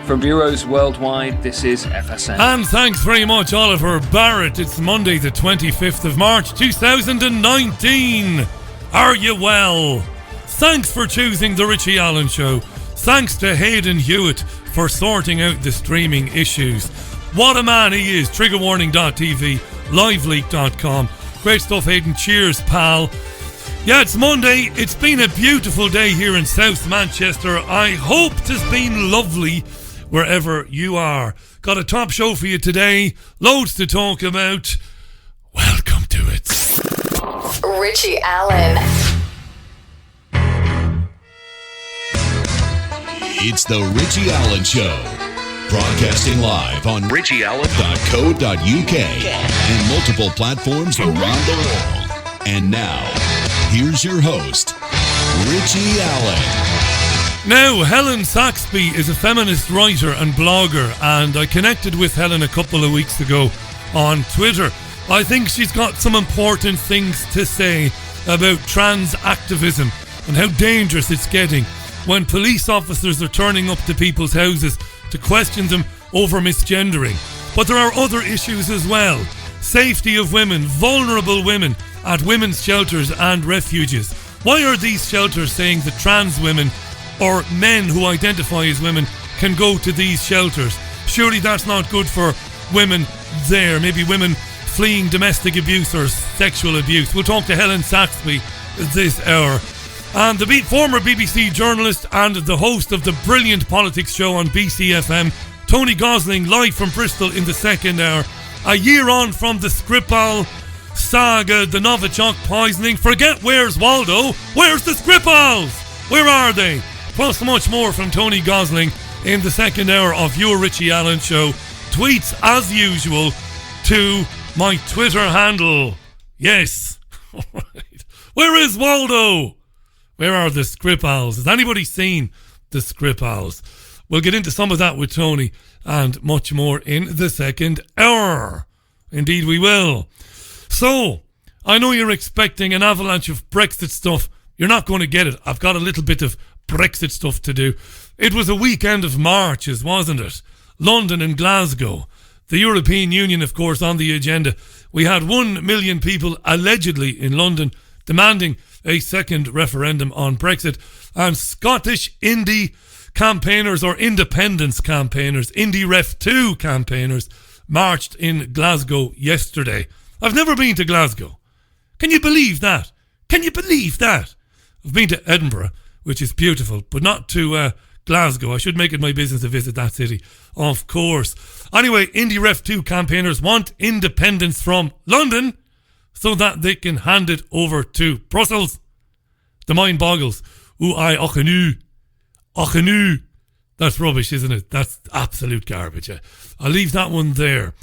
From bureaus worldwide, this is FSN. And thanks very much, Oliver Barrett. It's Monday, the 25th of March, 2019. Are you well? Thanks for choosing The Richie Allen Show. Thanks to Hayden Hewitt for sorting out the streaming issues. What a man he is. Triggerwarning.tv, liveleak.com. Great stuff, Hayden. Cheers, pal. Yeah, it's Monday. It's been a beautiful day here in South Manchester. I hope it's been lovely wherever you are. Got a top show for you today. Loads to talk about. Welcome to it. Richie Allen. It's the Richie Allen Show. Broadcasting live on richieallen.co.uk and multiple platforms around the world. And now, here's your host, Richie Allen. Now, Helen Saxby is a feminist writer and blogger, and I connected with Helen a couple of weeks ago on Twitter. I think she's got some important things to say about trans activism and how dangerous it's getting when police officers are turning up to people's houses to question them over misgendering. But there are other issues as well. Safety of women, vulnerable women at women's shelters and refuges. Why are these shelters saying that trans women or men who identify as women can go to these shelters? Surely that's not good for women there. Maybe women fleeing domestic abuse or sexual abuse. We'll talk to Helen Saxby this hour. And the former BBC journalist and the host of the brilliant politics show on BCfm, Tony Gosling, live from Bristol in the second hour. A year on from the Skripal saga, the Novichok poisoning. Forget where's Waldo, where's the Skripals? Where are they? Plus much more from Tony Gosling in the second hour of your Richie Allen Show. Tweets as usual to my Twitter handle. Yes. Where is Waldo? Where are the Skripals? Has anybody seen the Skripals? We'll get into some of that with Tony and much more in the second hour. Indeed we will. So, I know you're expecting an avalanche of Brexit stuff. You're not going to get it. I've got a little bit of Brexit stuff to do. It was a weekend of marches, wasn't it? London and Glasgow. The European Union, of course, on the agenda. We had 1 million people allegedly in London demanding a second referendum on Brexit, and Scottish indie campaigners or independence campaigners, Indie Ref 2 campaigners, marched in Glasgow yesterday. I've never been to Glasgow. Can you believe that? Can you believe that? I've been to Edinburgh, which is beautiful, but not to Glasgow. I should make it my business to visit that city, of course. Anyway, Indie Ref 2 campaigners want independence from London so that they can hand it over to Brussels. The mind boggles. Ochenu. That's rubbish, isn't it? That's absolute garbage. I'll leave that one there.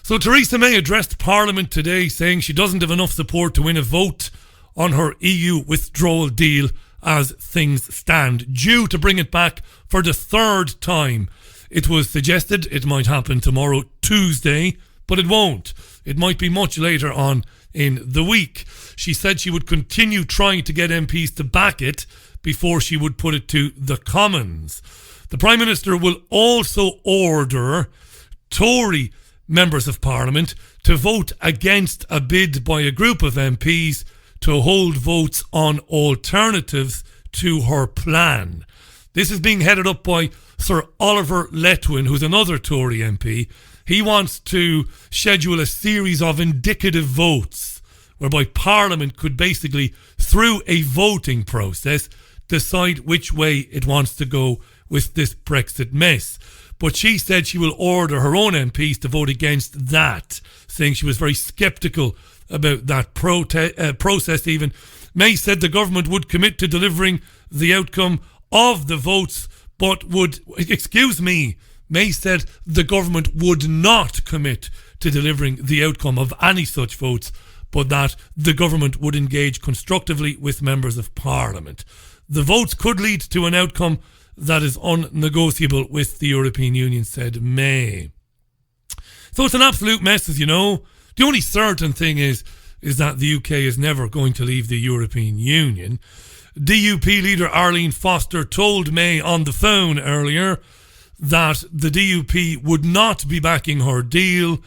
So Theresa May addressed Parliament today saying she doesn't have enough support to win a vote on her EU withdrawal deal as things stand, due to bring it back for the third time. It was suggested it might happen tomorrow, Tuesday, but it won't. It might be much later on in the week. She said she would continue trying to get MPs to back it before she would put it to the Commons. The Prime Minister will also order Tory members of Parliament to vote against a bid by a group of MPs to hold votes on alternatives to her plan. This is being headed up by Sir Oliver Letwin, who's another Tory MP. He wants to schedule a series of indicative votes whereby Parliament could basically, through a voting process, decide which way it wants to go with this Brexit mess. But she said she will order her own MPs to vote against that, saying she was very sceptical about that process even. May said the government would commit to delivering the outcome of the votes, but May said the government would not commit to delivering the outcome of any such votes, but that the government would engage constructively with members of Parliament. The votes could lead to an outcome that is unnegotiable with the European Union, said May. So it's an absolute mess, as you know. The only certain thing is that the UK is never going to leave the European Union. DUP leader Arlene Foster told May on the phone earlier that the DUP would not be backing her deal.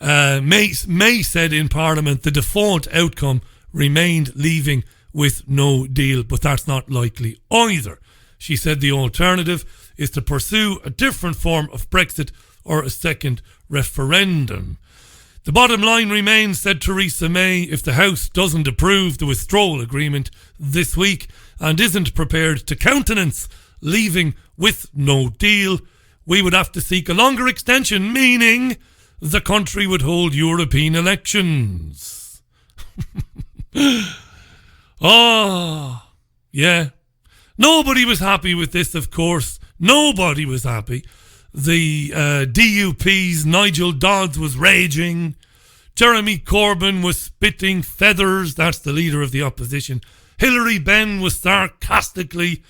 May said in Parliament the default outcome remained leaving with no deal, but that's not likely either. She said the alternative is to pursue a different form of Brexit or a second referendum. The bottom line remains, said Theresa May, if the House doesn't approve the withdrawal agreement this week and isn't prepared to countenance leaving with no deal, we would have to seek a longer extension, meaning the country would hold European elections. Oh, yeah. Nobody was happy with this, of course. Nobody was happy. The DUP's Nigel Dodds was raging. Jeremy Corbyn was spitting feathers. That's the leader of the opposition. Hilary Benn was sarcastically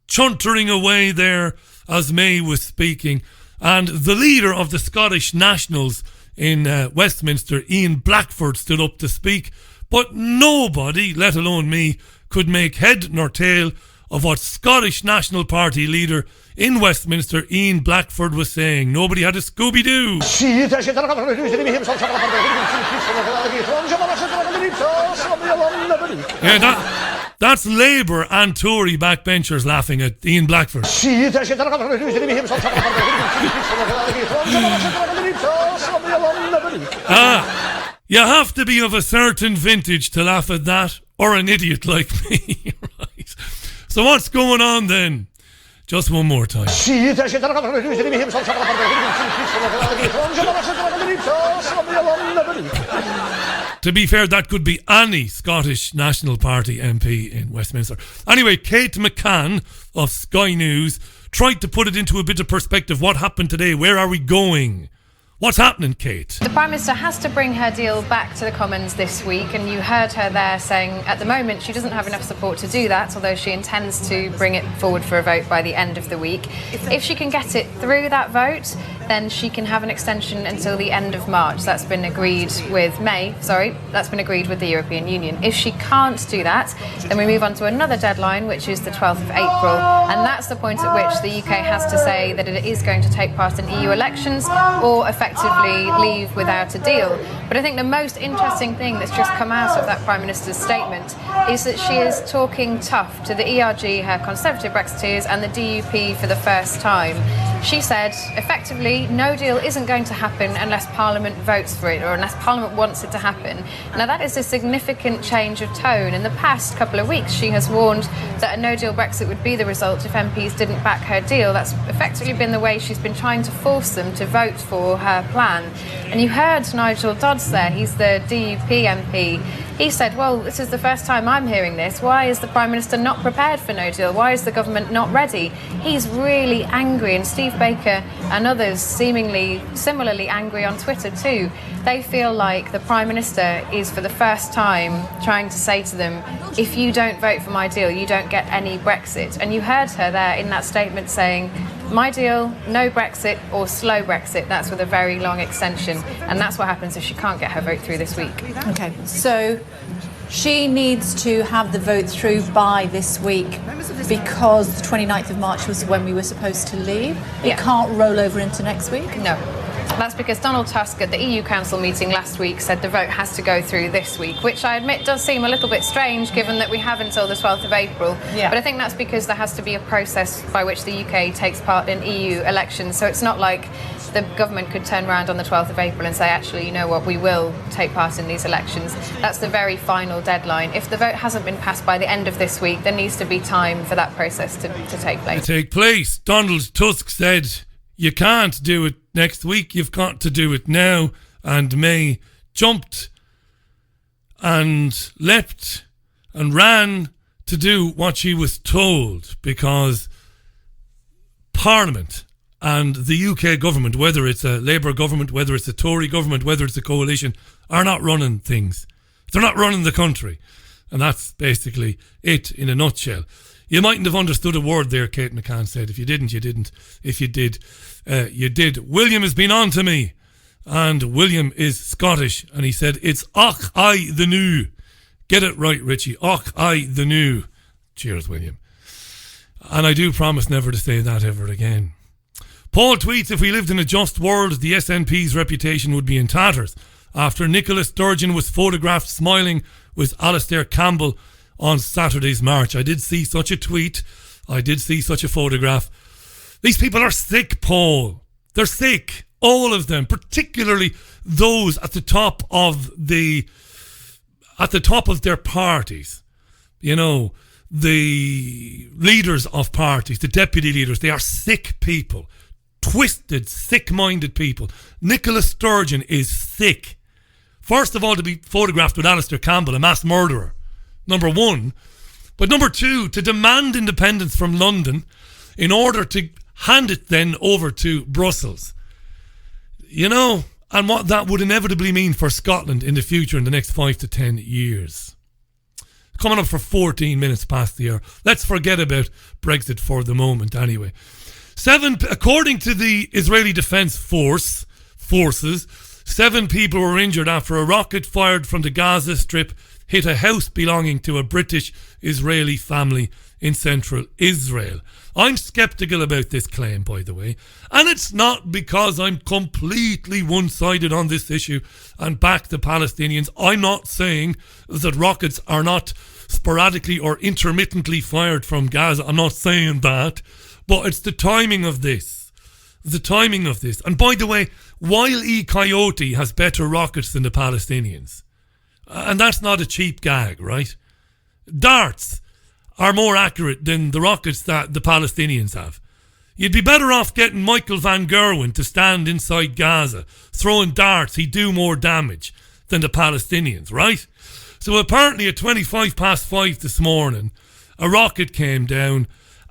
chuntering away there as May was speaking. And the leader of the Scottish Nationals in Westminster, Ian Blackford, stood up to speak. But nobody, let alone me, could make head nor tail of what Scottish National Party leader in Westminster, Ian Blackford, was saying. Nobody had a Scooby-Doo. Yeah, that's Labour and Tory backbenchers laughing at Ian Blackford. You have to be of a certain vintage to laugh at that, or an idiot like me. Right. So what's going on then? Just one more time. To be fair, that could be any Scottish National Party MP in Westminster. Anyway, Kate McCann of Sky News tried to put it into a bit of perspective. What happened today? Where are we going? What's happening, Kate? The Prime Minister has to bring her deal back to the Commons this week, and you heard her there saying at the moment she doesn't have enough support to do that, although she intends to bring it forward for a vote by the end of the week. If she can get it through that vote, then she can have an extension until the end of March. That's been agreed with that's been agreed with the European Union. If she can't do that, then we move on to another deadline, which is the 12th of April, and that's the point at which the UK has to say that it is going to take part in EU elections or effectively leave without a deal. But I think the most interesting thing that's just come out of that Prime Minister's statement is that she is talking tough to the ERG, her Conservative Brexiteers, and the DUP for the first time. She said, effectively, no deal isn't going to happen unless Parliament votes for it, or unless Parliament wants it to happen. Now, that is a significant change of tone. In the past couple of weeks, she has warned that a no-deal Brexit would be the result if MPs didn't back her deal. That's effectively been the way she's been trying to force them to vote for her plan. And you heard Nigel Dodds there, he's the DUP MP. He said, well, this is the first time I'm hearing this. Why is the Prime Minister not prepared for no deal? Why is the government not ready? He's really angry, and Steve Baker and others seemingly similarly angry on Twitter too. They feel like the Prime Minister is for the first time trying to say to them, if you don't vote for my deal, you don't get any Brexit. And you heard her there in that statement saying, my deal, no Brexit, or slow Brexit. That's with a very long extension. And that's what happens if she can't get her vote through this week. Okay, so she needs to have the vote through by this week because the 29th of March was when we were supposed to leave. It can't roll over into next week? No. That's because Donald Tusk at the EU Council meeting last week said the vote has to go through this week, which I admit does seem a little bit strange given that we have until the 12th of April. Yeah. But I think that's because there has to be a process by which the UK takes part in EU elections. So it's not like the government could turn around on the 12th of April and say, actually, you know what, we will take part in these elections. That's the very final deadline. If the vote hasn't been passed by the end of this week, there needs to be time for that process to take place. Donald Tusk said, you can't do it next week, you've got to do it now. And May jumped and leapt and ran to do what she was told, because Parliament and the UK government, whether it's a Labour government, whether it's a Tory government, whether it's a coalition, are not running things. They're not running the country. And that's basically it in a nutshell. You mightn't have understood a word there, Kate McCann said. If you didn't, you didn't. If you did, you did. William has been on to me, and William is Scottish, and he said, it's Och I the New. Get it right, Richie. Och I the New. Cheers, William. And I do promise never to say that ever again. Paul tweets, if we lived in a just world, the SNP's reputation would be in tatters after Nicola Sturgeon was photographed smiling with Alastair Campbell on Saturday's march. I did see such a tweet. I did see such a photograph. These people are sick, Paul. They're sick. All of them, particularly those at the top of their parties. You know, the leaders of parties, the deputy leaders, they are sick people. Twisted, sick-minded people. Nicola Sturgeon is sick. First of all, to be photographed with Alastair Campbell, a mass murderer. Number one. But number two, to demand independence from London in order to hand it then over to Brussels. You know, and what that would inevitably mean for Scotland in the future in the next 5 to 10 years. Coming up for 14 minutes past the hour. Let's forget about Brexit for the moment anyway. According to the Israeli Defence Forces, 7 people were injured after a rocket fired from the Gaza Strip hit a house belonging to a British-Israeli family in central Israel. I'm sceptical about this claim, by the way, and it's not because I'm completely one-sided on this issue and back the Palestinians. I'm not saying that rockets are not sporadically or intermittently fired from Gaza. I'm not saying that, but it's the timing of this. The timing of this. And by the way, Wile E. Coyote has better rockets than the Palestinians. And that's not a cheap gag, right? Darts are more accurate than the rockets that the Palestinians have. You'd be better off getting Michael Van Gerwen to stand inside Gaza, throwing darts. He'd do more damage than the Palestinians, right? So apparently at 5:25 this morning, a rocket came down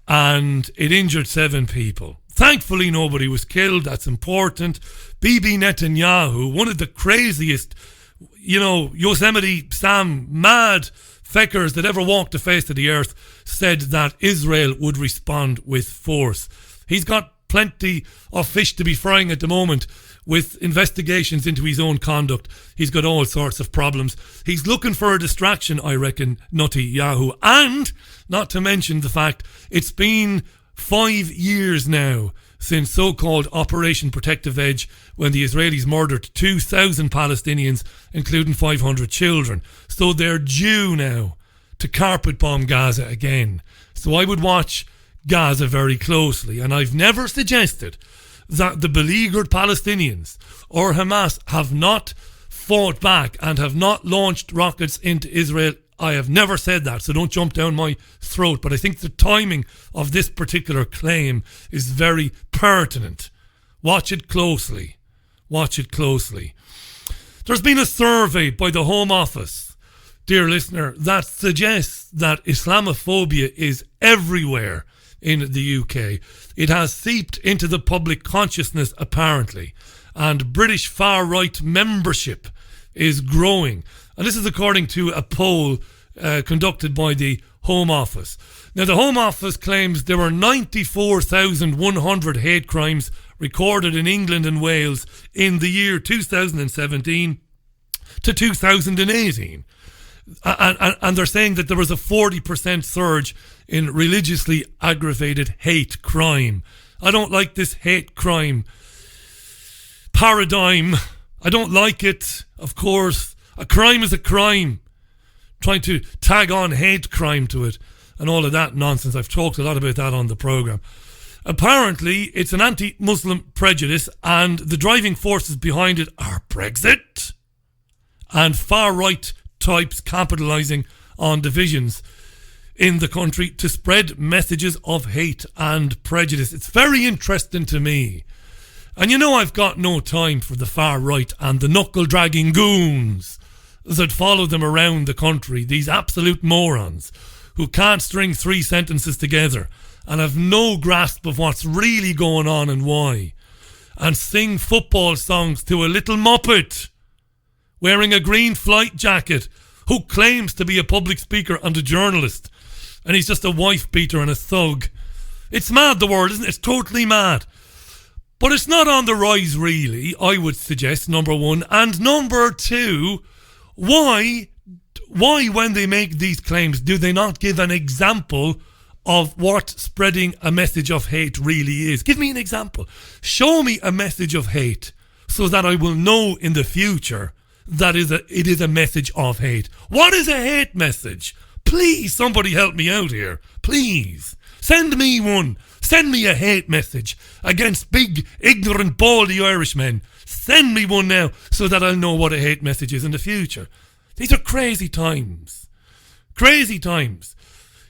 and it injured 7 people. Thankfully, nobody was killed. That's important. Bibi Netanyahu, one of the craziest, Yosemite Sam mad feckers that ever walked the face of the earth, said that Israel would respond with force. He's got plenty of fish to be frying at the moment with investigations into his own conduct. He's got all sorts of problems. He's looking for a distraction, I reckon, Nutty Yahoo. And not to mention the fact it's been 5 years now since so-called Operation Protective Edge, when the Israelis murdered 2,000 Palestinians, including 500 children. So they're due now to carpet bomb Gaza again. So I would watch Gaza very closely. And I've never suggested that the beleaguered Palestinians or Hamas have not fought back and have not launched rockets into Israel. I have never said that, so don't jump down my throat. But I think the timing of this particular claim is very pertinent. Watch it closely. Watch it closely. There's been a survey by the Home Office, dear listener, that suggests that Islamophobia is everywhere in the UK. It has seeped into the public consciousness, apparently, and British far-right membership is growing. And this is according to a poll conducted by the Home Office. Now, the Home Office claims there were 94,100 hate crimes recorded in England and Wales in the year 2017 to 2018. And they're saying that there was a 40% surge in religiously aggravated hate crime. I don't like this hate crime paradigm. I don't like it, of course. A crime is a crime. Trying to tag on hate crime to it and all of that nonsense. I've talked a lot about that on the programme. Apparently, it's an anti-Muslim prejudice, and the driving forces behind it are Brexit and far-right types capitalising on divisions in the country to spread messages of hate and prejudice. It's very interesting to me. And you know, I've got no time for the far right and the knuckle-dragging goons that follow them around the country, these absolute morons who can't string 3 sentences together and have no grasp of what's really going on and why, and sing football songs to a little muppet wearing a green flight jacket who claims to be a public speaker and a journalist, and he's just a wife beater and a thug. It's mad, the world, isn't it? It's totally mad. But it's not on the rise, really, I would suggest, number one. And number two, why when they make these claims, do they not give an example of what spreading a message of hate really is. Give me an example. Show me a message of hate so that I will know in the future that it is a message of hate. What is a hate message? Please, somebody help me out here. Please. Send me one. Send me a hate message against big, ignorant, baldy Irishmen. Send me one now so that I'll know what a hate message is in the future. These are crazy times. Crazy times.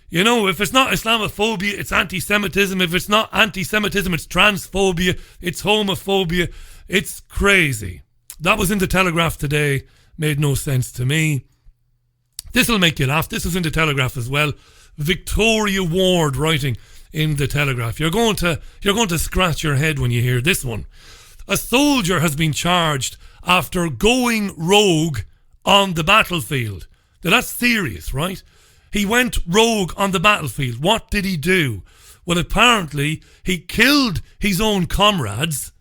You know, if it's not Islamophobia, it's anti-Semitism. If it's not anti-Semitism, it's transphobia. It's homophobia. It's crazy. That was in the Telegraph today. Made no sense to me. This will make you laugh. This was in the Telegraph as well. Victoria Ward writing in the Telegraph. You're going to scratch your head when you hear this one. A soldier has been charged after going rogue on the battlefield. Now that's serious, right? He went rogue on the battlefield. What did he do? Well, apparently he killed his own comrades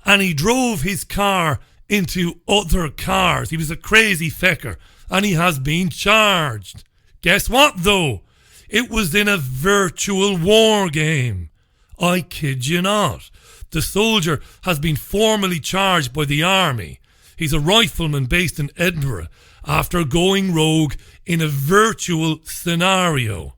and he drove his car into other cars. He was a crazy fecker and he has been charged. Guess what though? It was in a virtual war game. I kid you not. The soldier has been formally charged by the army. He's a rifleman based in Edinburgh after going rogue in a virtual scenario.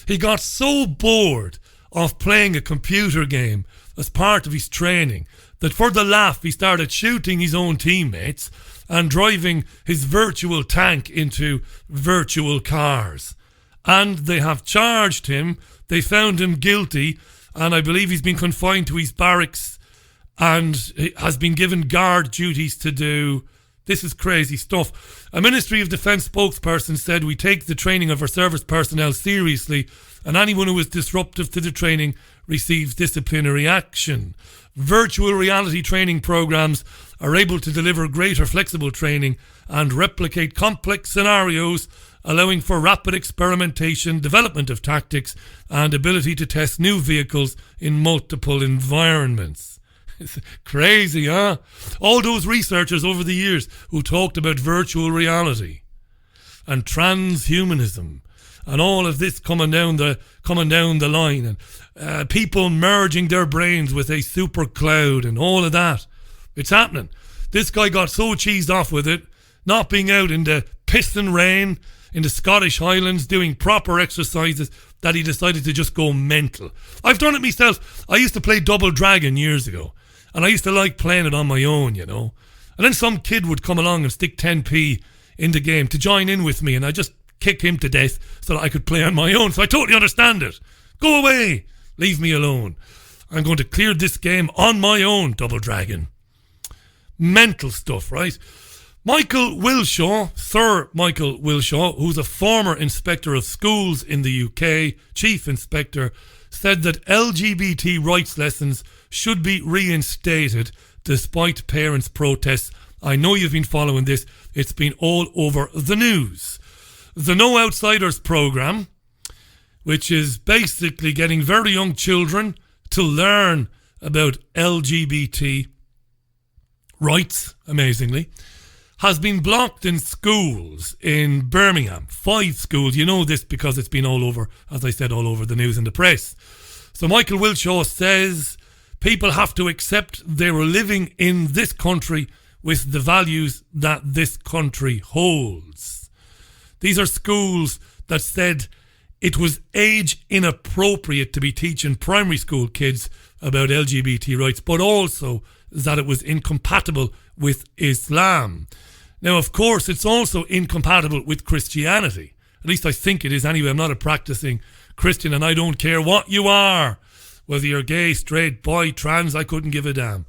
He got so bored of playing a computer game as part of his training that for the laugh he started shooting his own teammates and driving his virtual tank into virtual cars. And they have charged him. They found him guilty, and I believe he's been confined to his barracks and has been given guard duties to do. This is crazy stuff. A Ministry of Defence spokesperson said, "We take the training of our service personnel seriously, and anyone who is disruptive to the training receives disciplinary action. Virtual reality training programs are able to deliver greater flexible training and replicate complex scenarios, allowing for rapid experimentation, development of tactics, and ability to test new vehicles in multiple environments." It's crazy, huh? All those researchers over the years who talked about virtual reality and transhumanism and all of this coming down the line, and people merging their brains with a super cloud and all of that. It's happening. This guy got so cheesed off with it, not being out in the piss and rain in the Scottish Highlands doing proper exercises, that he decided to just go mental. I've done it myself. I used to play Double Dragon years ago, and I used to like playing it on my own, you know. And then some kid would come along and stick 10p in the game to join in with me, and I just kick him to death so that I could play on my own. So I totally understand it. Go away. Leave me alone. I'm going to clear this game on my own, Double Dragon. Mental stuff, right? Michael Wilshaw, Sir Michael Wilshaw, who's a former inspector of schools in the UK, chief inspector, said that LGBT rights lessons should be reinstated despite parents' protests. I know you've been following this. It's been all over the news. The No Outsiders programme, which is basically getting very young children to learn about LGBT rights, amazingly, has been blocked in schools in Birmingham. 5 schools. You know this because it's been all over, as I said, all over the news and the press. So Michael Wilshaw says people have to accept they were living in this country with the values that this country holds. These are schools that said it was age inappropriate to be teaching primary school kids about LGBT rights, but also that it was incompatible with Islam. Now, of course, it's also incompatible with Christianity. At least I think it is anyway. I'm not a practicing Christian, and I don't care what you are. Whether you're gay, straight, bi, trans, I couldn't give a damn.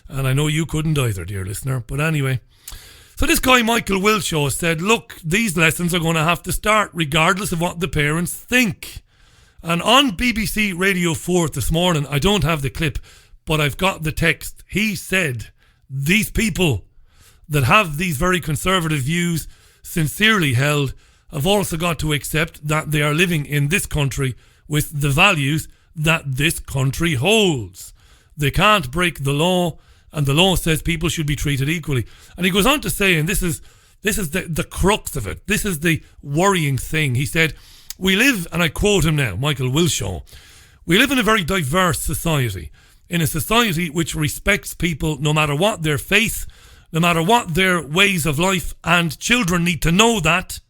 And I know you couldn't either, dear listener. But anyway. So this guy, Michael Wilshaw, said, look, these lessons are going to have to start regardless of what the parents think. And on BBC Radio 4 this morning, I don't have the clip, but I've got the text. He said, these people that have these very conservative views, sincerely held, have also got to accept that they are living in this country with the values that this country holds. They can't break the law, and the law says people should be treated equally. And he goes on to say, and this is the crux of it, this is the worrying thing. He said, We live, and I quote him now, Michael Wilshaw, we live in a very diverse society, in a society which respects people no matter what their faith, no matter what their ways of life, and children need to know that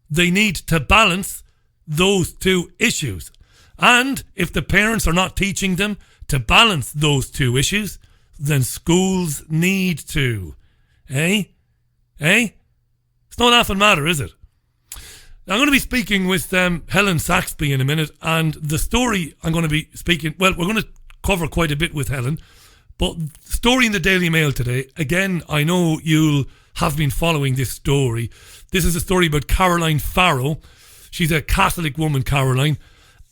they need to balance those two issues. And if the parents are not teaching them to balance those two issues, then schools need to. It's no laughing matter, is it? I'm going to be speaking with Helen Saxby in a minute, and the story I'm going to be speaking, well, we're going to cover quite a bit with Helen, but the story in the Daily Mail today, again, I know you'll have been following this story. This is a story about Caroline Farrow. She's a Catholic woman, Caroline,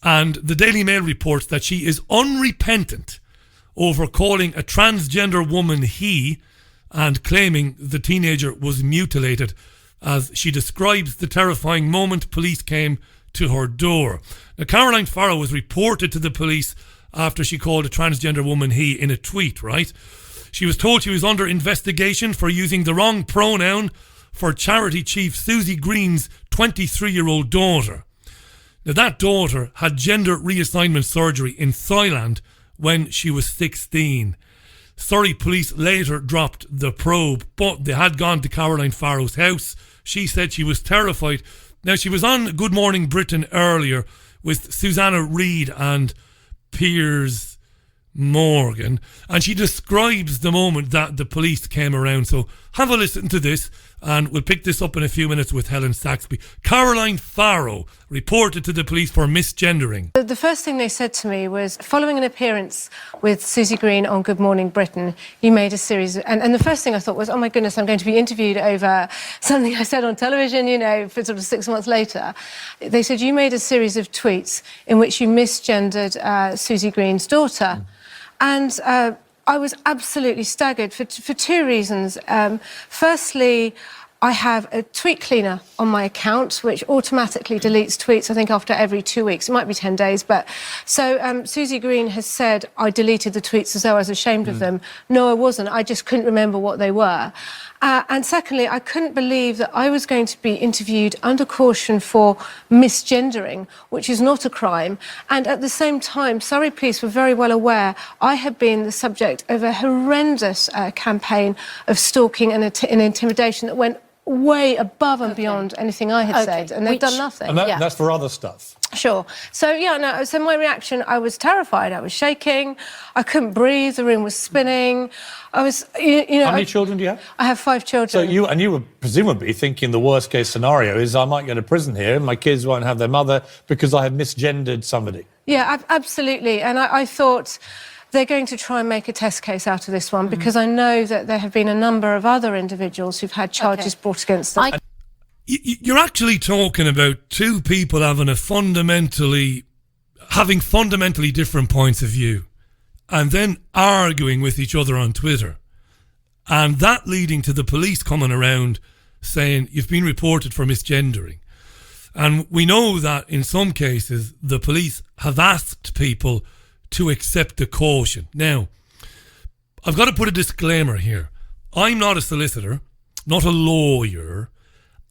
and the Daily Mail reports that she is unrepentant over calling a transgender woman he and claiming the teenager was mutilated, as she describes the terrifying moment police came to her door. Now, Caroline Farrow was reported to the police after she called a transgender woman he in a tweet, right? She was told she was under investigation for using the wrong pronoun for charity chief Susie Green's 23-year-old daughter. Now, that daughter had gender reassignment surgery in Thailand when she was 16. Surrey police later dropped the probe, but they had gone to Caroline Farrow's house. She said she was terrified. Now, she was on Good Morning Britain earlier with Susanna Reid and Piers Morgan, and she describes the moment that the police came around. So have a listen to this, and we'll pick this up in a few minutes with Helen Saxby. Caroline Farrow reported to the police for misgendering. The first thing they said to me was, following an appearance with Susie Green on Good Morning Britain, you made a series and the first thing I thought was, oh my goodness, I'm going to be interviewed over something I said on television, you know, for sort of 6 months later. They said, you made a series of tweets in which you misgendered Susie Green's daughter. And I was absolutely staggered for two reasons. Firstly, I have a tweet cleaner on my account, which automatically deletes tweets, I think, after every 2 weeks. It might be 10 days. But so Susie Green has said I deleted the tweets as though I was ashamed of them. No, I wasn't. I just couldn't remember what they were. And secondly, I couldn't believe that I was going to be interviewed under caution for misgendering, which is not a crime. And at the same time, Surrey police were very well aware I had been the subject of a horrendous campaign of stalking and intimidation that went way above and beyond anything I had said, and they've done nothing. And that's for other stuff. Sure. So, so my reaction, I was terrified. I was shaking. I couldn't breathe. The room was spinning. I was, How many children do you have? I have 5 children. So you were presumably thinking the worst case scenario is I might go to prison here and my kids won't have their mother because I have misgendered somebody. Yeah, absolutely. And I thought they're going to try and make a test case out of this one because I know that there have been a number of other individuals who've had charges brought against them. You're actually talking about two people having fundamentally different points of view and then arguing with each other on Twitter. And that leading to the police coming around saying, you've been reported for misgendering. And we know that in some cases, the police have asked people to accept a caution. Now, I've got to put a disclaimer here. I'm not a solicitor, not a lawyer,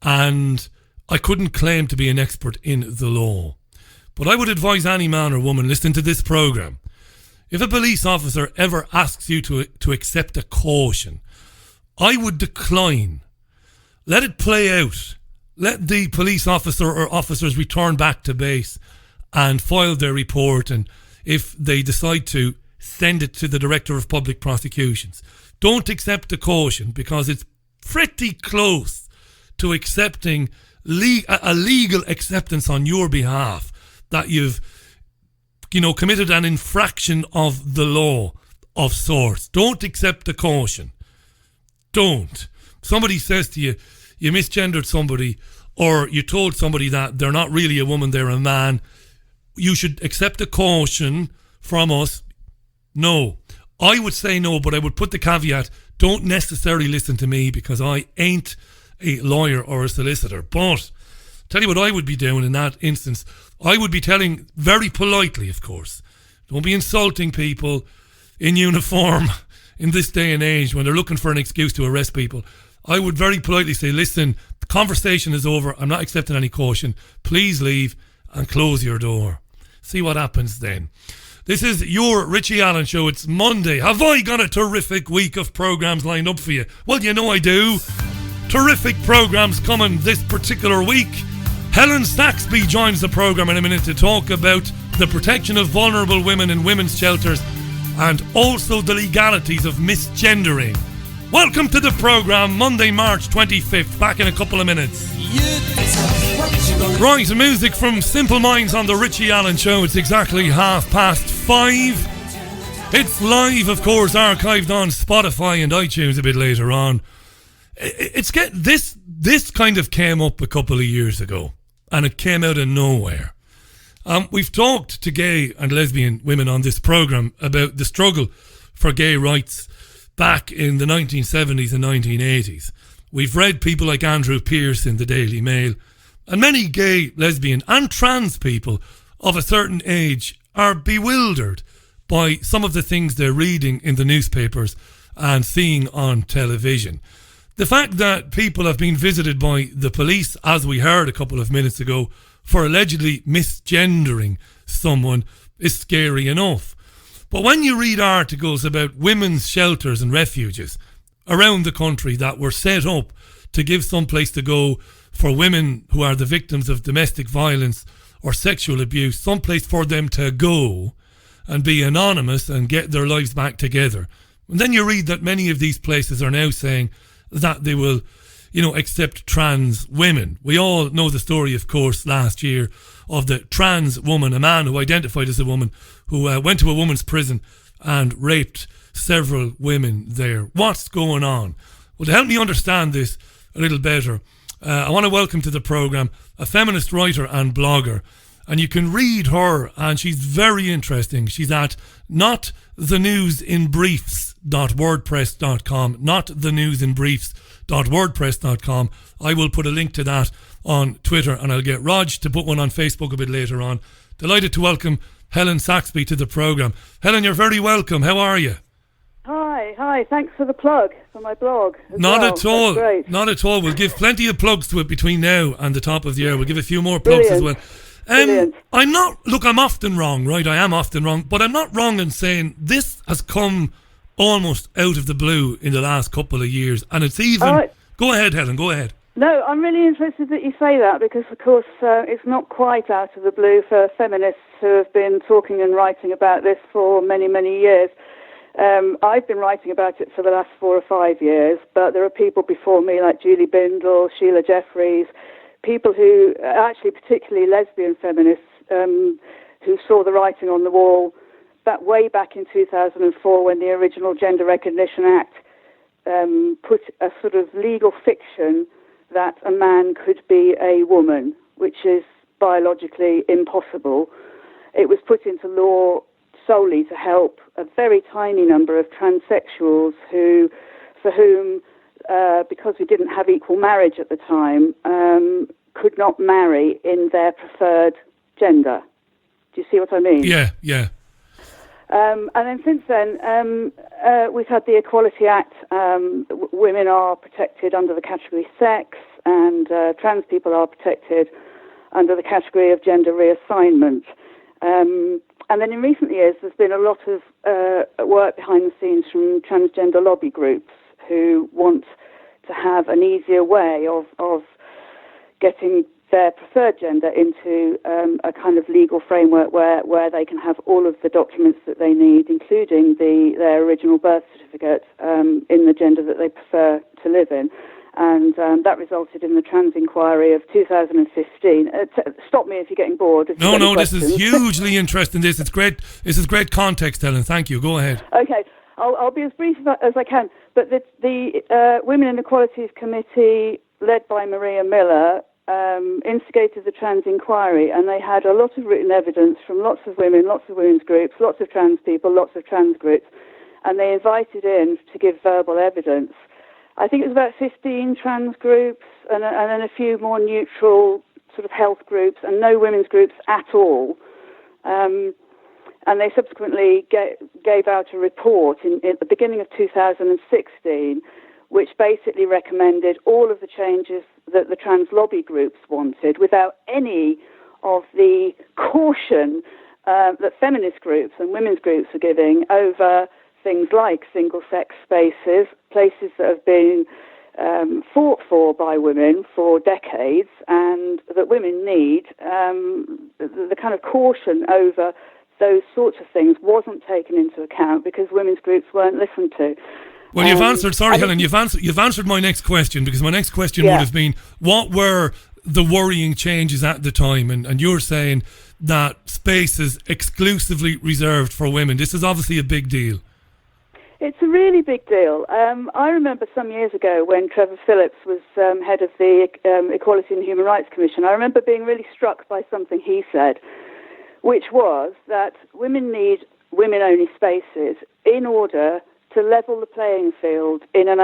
and I couldn't claim to be an expert in the law. But I would advise any man or woman listening to this programme, if a police officer ever asks you to accept a caution, I would decline. Let it play out. Let the police officer or officers return back to base and file their report, and if they decide to, send it to the Director of Public Prosecutions. Don't accept a caution because it's pretty close to accepting a legal acceptance on your behalf that you've, committed an infraction of the law of sorts. Don't accept a caution. Don't. Somebody says to you, you misgendered somebody, or you told somebody that they're not really a woman, they're a man. You should accept a caution from us. No. I would say no, but I would put the caveat, don't necessarily listen to me because I ain't a lawyer or a solicitor. But tell you what I would be doing in that instance. I would be telling, very politely, of course, don't be insulting people in uniform in this day and age when they're looking for an excuse to arrest people. I would very politely say, listen, the conversation is over. I'm not accepting any caution. Please leave and close your door. See what happens then. This is your Richie Allen Show. It's Monday. Have I got a terrific week of programmes lined up for you? Well, you know I do. Terrific programmes coming this particular week. Helen Saxby joins the programme in a minute to talk about the protection of vulnerable women in women's shelters and also the legalities of misgendering. Welcome to the programme, Monday, March 25th. Back in a couple of minutes. Right, music from Simple Minds on the Richie Allen Show. It's exactly 5:30. It's live, of course, archived on Spotify and iTunes a bit later on. This kind of came up a couple of years ago, and it came out of nowhere. We've talked to gay and lesbian women on this programme about the struggle for gay rights back in the 1970s and 1980s. We've read people like Andrew Pearce in the Daily Mail, and many gay, lesbian and trans people of a certain age are bewildered by some of the things they're reading in the newspapers and seeing on television. The fact that people have been visited by the police, as we heard a couple of minutes ago, for allegedly misgendering someone is scary enough. But when you read articles about women's shelters and refuges around the country that were set up to give some place to go for women who are the victims of domestic violence or sexual abuse, some place for them to go and be anonymous and get their lives back together. And then you read that many of these places are now saying that they will, accept trans women. We all know the story, of course, last year of the trans woman, a man who identified as a woman, who went to a woman's prison and raped several women there. What's going on? Well, to help me understand this a little better, I want to welcome to the programme a feminist writer and blogger. And you can read her, and she's very interesting. She's at notthenewsinbriefs.wordpress.com, notthenewsinbriefs.wordpress.com. I will put a link to that on Twitter, and I'll get Raj to put one on Facebook a bit later on. Delighted to welcome Helen Saxby to the programme. Helen, you're very welcome. How are you? Hi. Thanks for the plug for my blog. Not at all. That's great. Not at all. We'll give plenty of plugs to it between now and the top of the year. We'll give a few more plugs as well. I'm often wrong, right? I am often wrong, but I'm not wrong in saying this has come almost out of the blue in the last couple of years, and it's even... Go ahead, Helen, go ahead. No, I'm really interested that you say that because, of course, it's not quite out of the blue for feminists who have been talking and writing about this for many, many years. I've been writing about it for the last 4 or 5 years, but there are people before me like Julie Bindel, Sheila Jeffries, people who, actually particularly lesbian feminists, who saw the writing on the wall way back in 2004 when the original Gender Recognition Act put a sort of legal fiction that a man could be a woman, which is biologically impossible. It was put into law solely to help a very tiny number of transsexuals for whom, because we didn't have equal marriage at the time, could not marry in their preferred gender. Do you see what I mean? Yeah. And then since then, we've had the Equality Act. Women are protected under the category sex, and trans people are protected under the category of gender reassignment. And then in recent years, there's been a lot of work behind the scenes from transgender lobby groups who want to have an easier way of getting their preferred gender into a kind of legal framework where they can have all of the documents that they need, including their original birth certificate, in the gender that they prefer to live in. And that resulted in the trans inquiry of 2015. Stop me if you're getting bored. No, this is hugely interesting. This is great. This is great context, Helen. Thank you. Go ahead. Okay, I'll be as brief as I can. But the Women Inequalities Committee, led by Maria Miller, instigated the trans inquiry, and they had a lot of written evidence from lots of women, lots of women's groups, lots of trans people, lots of trans groups, and they invited in to give verbal evidence. I think it was about 15 trans groups and then a few more neutral sort of health groups and no women's groups at all. And they subsequently gave out a report at the beginning of 2016 which basically recommended all of the changes that the trans lobby groups wanted without any of the caution that feminist groups and women's groups are giving over things like single-sex spaces, places that have been fought for by women for decades and that women need. The kind of caution over those sorts of things wasn't taken into account because women's groups weren't listened to. Well, you've answered. Sorry, Helen. You've answered my next question, because my next question would have been, what were the worrying changes at the time? And you're saying that space is exclusively reserved for women. This is obviously a big deal. It's a really big deal. I remember some years ago when Trevor Phillips was head of the Equality and Human Rights Commission, I remember being really struck by something he said, which was that women need women-only spaces in order to level the playing field in an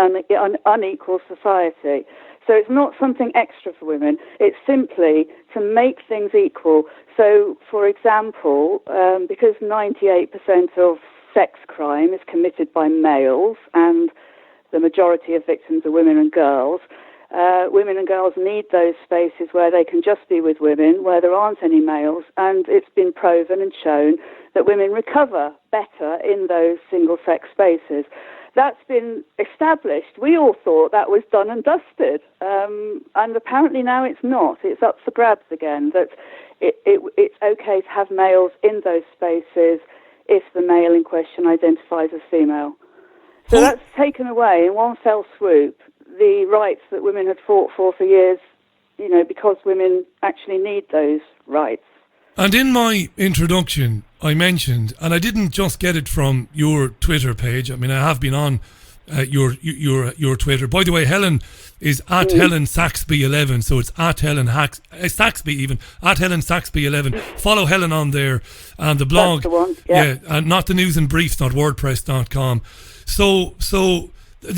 unequal society. So it's not something extra for women. It's simply to make things equal. So, for example, because 98% of sex crime is committed by males and the majority of victims are women and girls need those spaces where they can just be with women, where there aren't any males, and it's been proven and shown that women recover better in those single-sex spaces. That's been established. We all thought that was done and dusted, and apparently now it's not. It's up for grabs again, that it's okay to have males in those spaces if the male in question identifies as female. So that's taken away in one fell swoop the rights that women had fought for years, because women actually need those rights. And in my introduction, I mentioned, and I didn't just get it from your Twitter page. I mean, I have been on your Twitter. By the way, Helen is at Helen Saxby 11, so it's at Helen Saxby even, at Helen Saxby 11. Follow Helen on there, and the blog. That's the one, yeah. And not the newsandbriefs.wordpress.com. So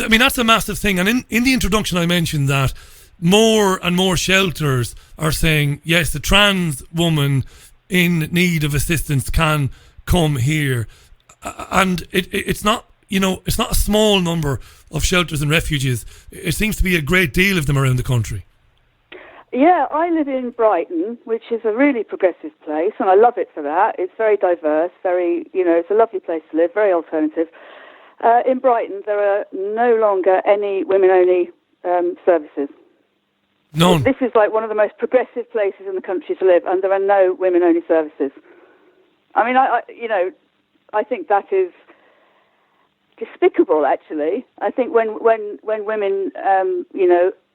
I mean, that's a massive thing. And in the introduction, I mentioned that more and more shelters are saying, yes, the trans woman in need of assistance can come here. And it's not, it's not a small number of shelters and refuges. It seems to be a great deal of them around the country. Yeah, I live in Brighton, which is a really progressive place, and I love it for that. It's very diverse, it's a lovely place to live, very alternative. In Brighton, there are no longer any women-only services. None. This is like one of the most progressive places in the country to live, and there are no women-only services. I mean, I think that is despicable, actually. I think when women,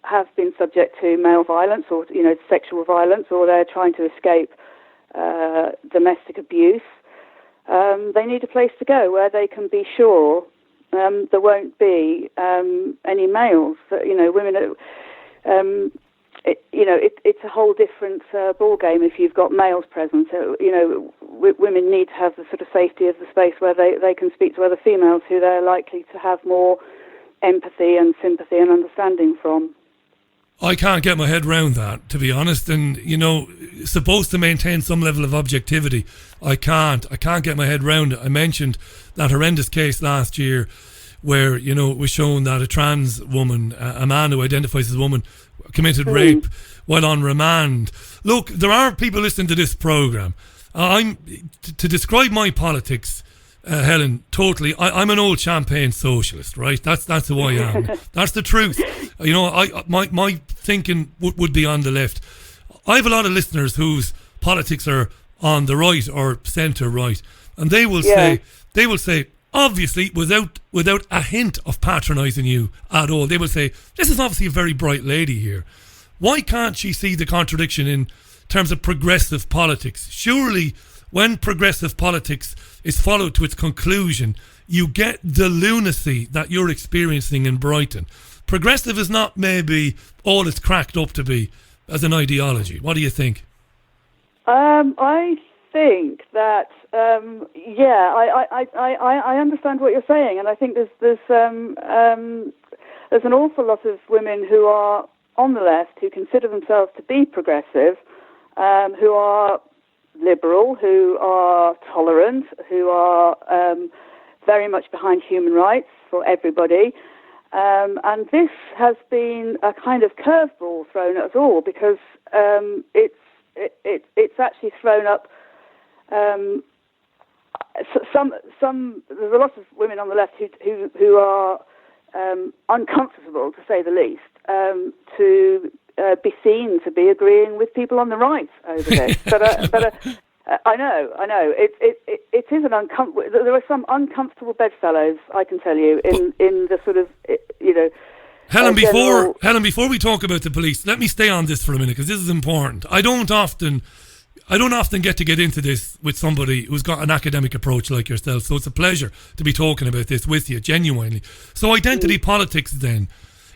have been subject to male violence or, sexual violence, or they're trying to escape domestic abuse, they need a place to go where they can be sure there won't be any males. Women. It's a whole different ball game if you've got males present. Women need to have the sort of safety of the space where they can speak to other females who they're likely to have more empathy and sympathy and understanding from. I can't get my head round that, to be honest. And, supposed to maintain some level of objectivity. I can't get my head round it. I mentioned that horrendous case last year where, it was shown that a trans woman, a man who identifies as a woman, committed rape while on remand. Look, there are people listening to this programme. To describe my politics, Helen, totally, I'm an old champagne socialist, right? That's who I am. That's the truth. My thinking would be on the left. I have a lot of listeners whose politics are on the right or centre right, and they will say, obviously, without a hint of patronising you at all, they will say, this is obviously a very bright lady here. Why can't she see the contradiction in terms of progressive politics? Surely, when progressive politics is followed to its conclusion, you get the lunacy that you're experiencing in Brighton. Progressive is not maybe all it's cracked up to be as an ideology. What do you think? I think that I understand what you're saying, and I think there's an awful lot of women who are on the left who consider themselves to be progressive, who are liberal, who are tolerant, who are very much behind human rights for everybody, And this has been a kind of curveball thrown at us all, because it's actually thrown up some. There's a lot of women on the left who are uncomfortable, to say the least, to be seen to be agreeing with people on the right over this. I know. It is an uncomfortable. There are some uncomfortable bedfellows, I can tell you, in the sort of, Helen, before we talk about the police, let me stay on this for a minute, because this is important. I don't often get into this with somebody who's got an academic approach like yourself, so it's a pleasure to be talking about this with you, genuinely. So identity politics, then,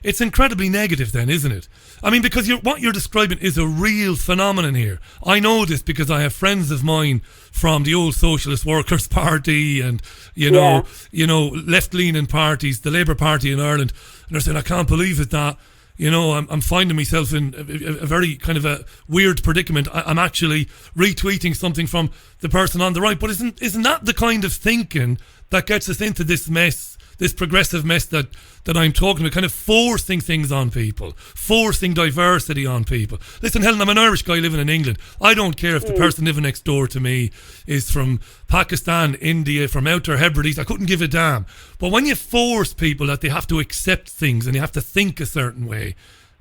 it's incredibly negative then, isn't it? I mean, because what you're describing is a real phenomenon here. I know this because I have friends of mine from the old Socialist Workers' Party and, left-leaning parties, the Labour Party in Ireland, and they're saying, I can't believe it that, I'm finding myself in a very kind of a weird predicament. I'm actually retweeting something from the person on the right. But isn't that the kind of thinking that gets us into this mess, this progressive mess that I'm talking about, kind of forcing things on people, forcing diversity on people? Listen, Helen, I'm an Irish guy living in England. I don't care if the person living next door to me is from Pakistan, India, from Outer Hebrides. I couldn't give a damn. But when you force people that they have to accept things and you have to think a certain way,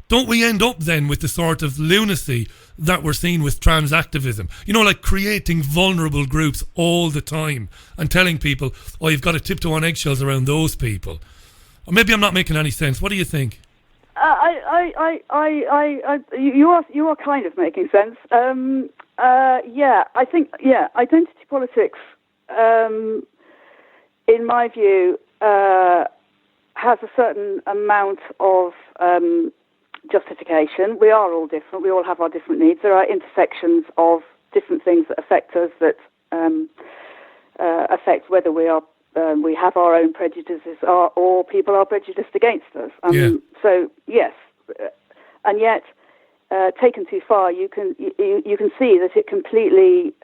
don't we end up then with the sort of lunacy that we're seeing with trans activism? Like creating vulnerable groups all the time and telling people, oh, you've got to tiptoe on eggshells around those people. Or maybe I'm not making any sense. What do you think? You are kind of making sense. I think identity politics, in my view, has a certain amount of justification. We are all different. We all have our different needs. There are intersections of different things that affect us, that affect whether we have our own prejudices or people are prejudiced against us. So yes, and yet taken too far, you can see that it completely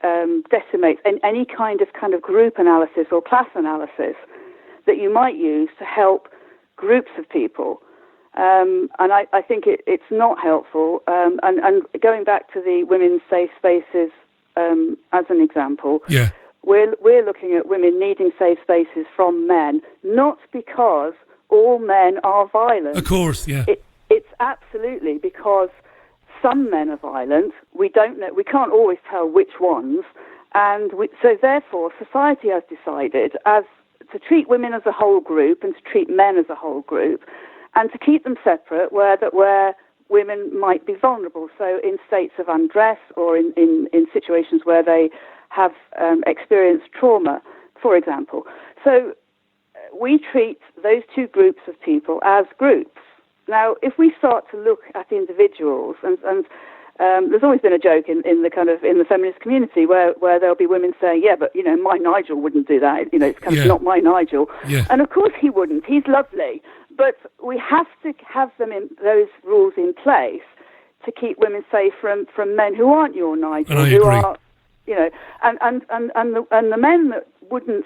decimates any kind of group analysis or class analysis that you might use to help groups of people. And I think it's not helpful. And going back to the women's safe spaces as an example, we're looking at women needing safe spaces from men, not because all men are violent. Of course, yeah. It's absolutely because some men are violent. We don't know. We can't always tell which ones. And so therefore, society has decided to treat women as a whole group and to treat men as a whole group, and to keep them separate where women might be vulnerable. So in states of undress or in situations where they have experienced trauma, for example. So we treat those two groups of people as groups. Now, if we start to look at individuals, and there's always been a joke in the feminist community where there'll be women saying, yeah, but my Nigel wouldn't do that. It's kind of not my Nigel. Yeah. And of course he wouldn't. He's lovely. But we have to have those rules in place to keep women safe from men who aren't your Nigel, and I who agree. are, and the men that wouldn't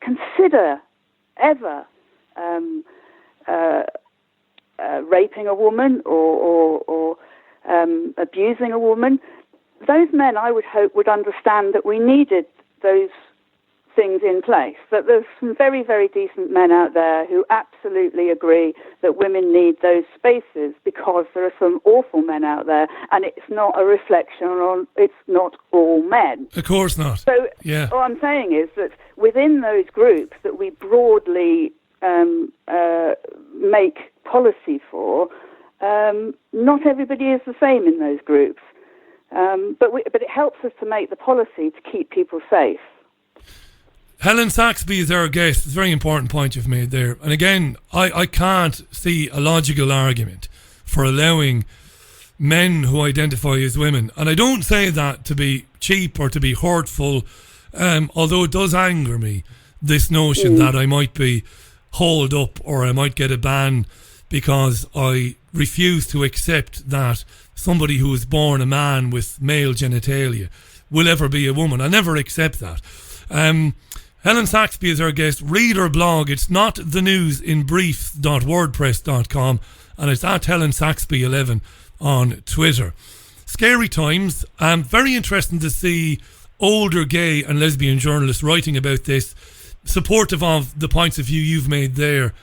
consider ever raping a woman or abusing a woman, those men, I would hope, would understand that we needed those things in place, that there's some very, very decent men out there who absolutely agree that women need those spaces, because there are some awful men out there, and it's not a reflection on, it's not all men. Of course not. So all I'm saying is that within those groups that we broadly make policy for, not everybody is the same in those groups. But it helps us to make the policy to keep people safe. Helen Saxby is our guest. It's a very important point you've made there. And again, I can't see a logical argument for allowing men who identify as women. And I don't say that to be cheap or to be hurtful, although it does anger me, this notion that I might be hauled up or I might get a ban because I refuse to accept that somebody who is born a man with male genitalia will ever be a woman. I never accept that. Helen Saxby is our guest. Read her blog. It's notthenewsinbrief.wordpress.com, and it's at Helen Saxby 11 on Twitter. Scary times. Very interesting to see older gay and lesbian journalists writing about this, supportive of the points of view you've made there.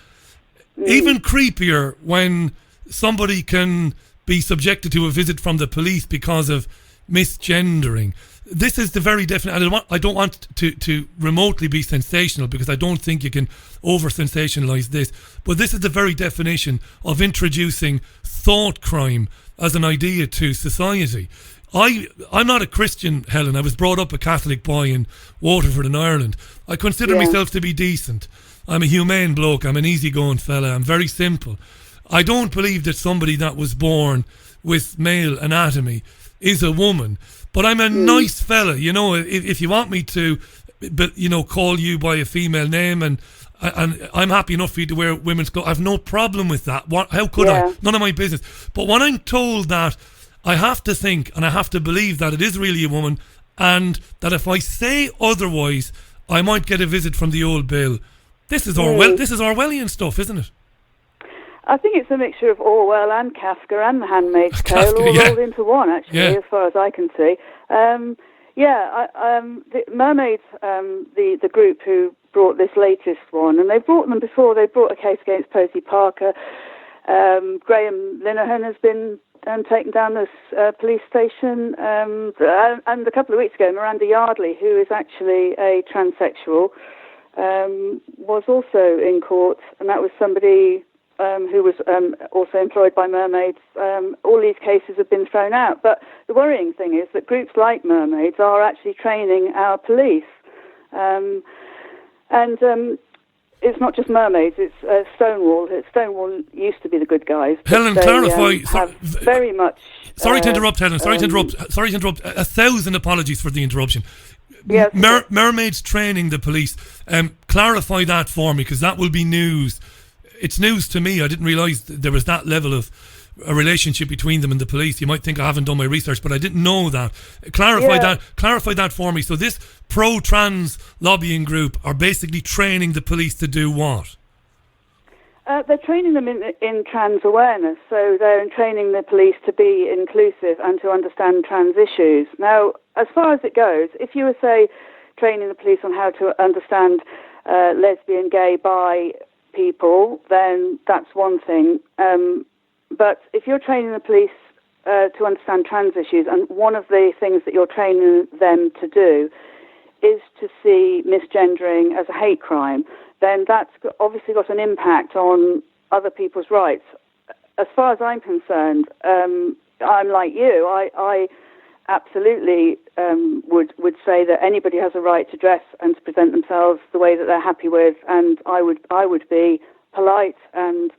Even creepier when somebody can be subjected to a visit from the police because of misgendering. This is the very definition. I don't want to remotely be sensational, because I don't think you can over-sensationalise this, but this is the very definition of introducing thought crime as an idea to society. I'm not a Christian, Helen. I was brought up a Catholic boy in Waterford in Ireland. I consider myself to be decent. I'm a humane bloke. I'm an easygoing fella. I'm very simple. I don't believe that somebody that was born with male anatomy is a woman. But I'm a nice fella, you know. If you want me to, but you know, call you by a female name, and I'm happy enough for you to wear women's clothes. I've no problem with that. How could I? None of my business. But when I'm told that, I have to think and I have to believe that it is really a woman, and that if I say otherwise, I might get a visit from the old Bill. This is this is Orwellian stuff, isn't it? I think it's a mixture of Orwell and Kafka and The Handmaid's Tale all rolled into one, actually, as far as I can see. The Mermaids, the group who brought this latest one, and they've brought them before. They brought a case against Posey Parker. Graham Linehan has been taken down this police station. And a couple of weeks ago, Miranda Yardley, who is actually a transsexual, was also in court, and that was somebody who was also employed by Mermaids. All these cases have been thrown out. But the worrying thing is that groups like Mermaids are actually training our police. It's not just Mermaids, it's Stonewall. Stonewall used to be the good guys. Helen, clarify. Very much... Sorry to interrupt, Helen. Sorry to interrupt. 1,000 apologies for the interruption. Yes. Mermaids training the police. Clarify that for me, because that will be news. It's news to me. I didn't realise there was that level of a relationship between them and the police. You might think I haven't done my research, but I didn't know that. Clarify that for me. So this pro-trans lobbying group are basically training the police to do what? They're training them in trans awareness. So they're training the police to be inclusive and to understand trans issues. Now, as far as it goes, if you were, say, training the police on how to understand lesbian, gay, bi people, then that's one thing. But if you're training the police to understand trans issues, and one of the things that you're training them to do is to see misgendering as a hate crime, then that's obviously got an impact on other people's rights. As far as I'm concerned, I'm like you. I absolutely would say that anybody has a right to dress and to present themselves the way that they're happy with, and I would be polite, and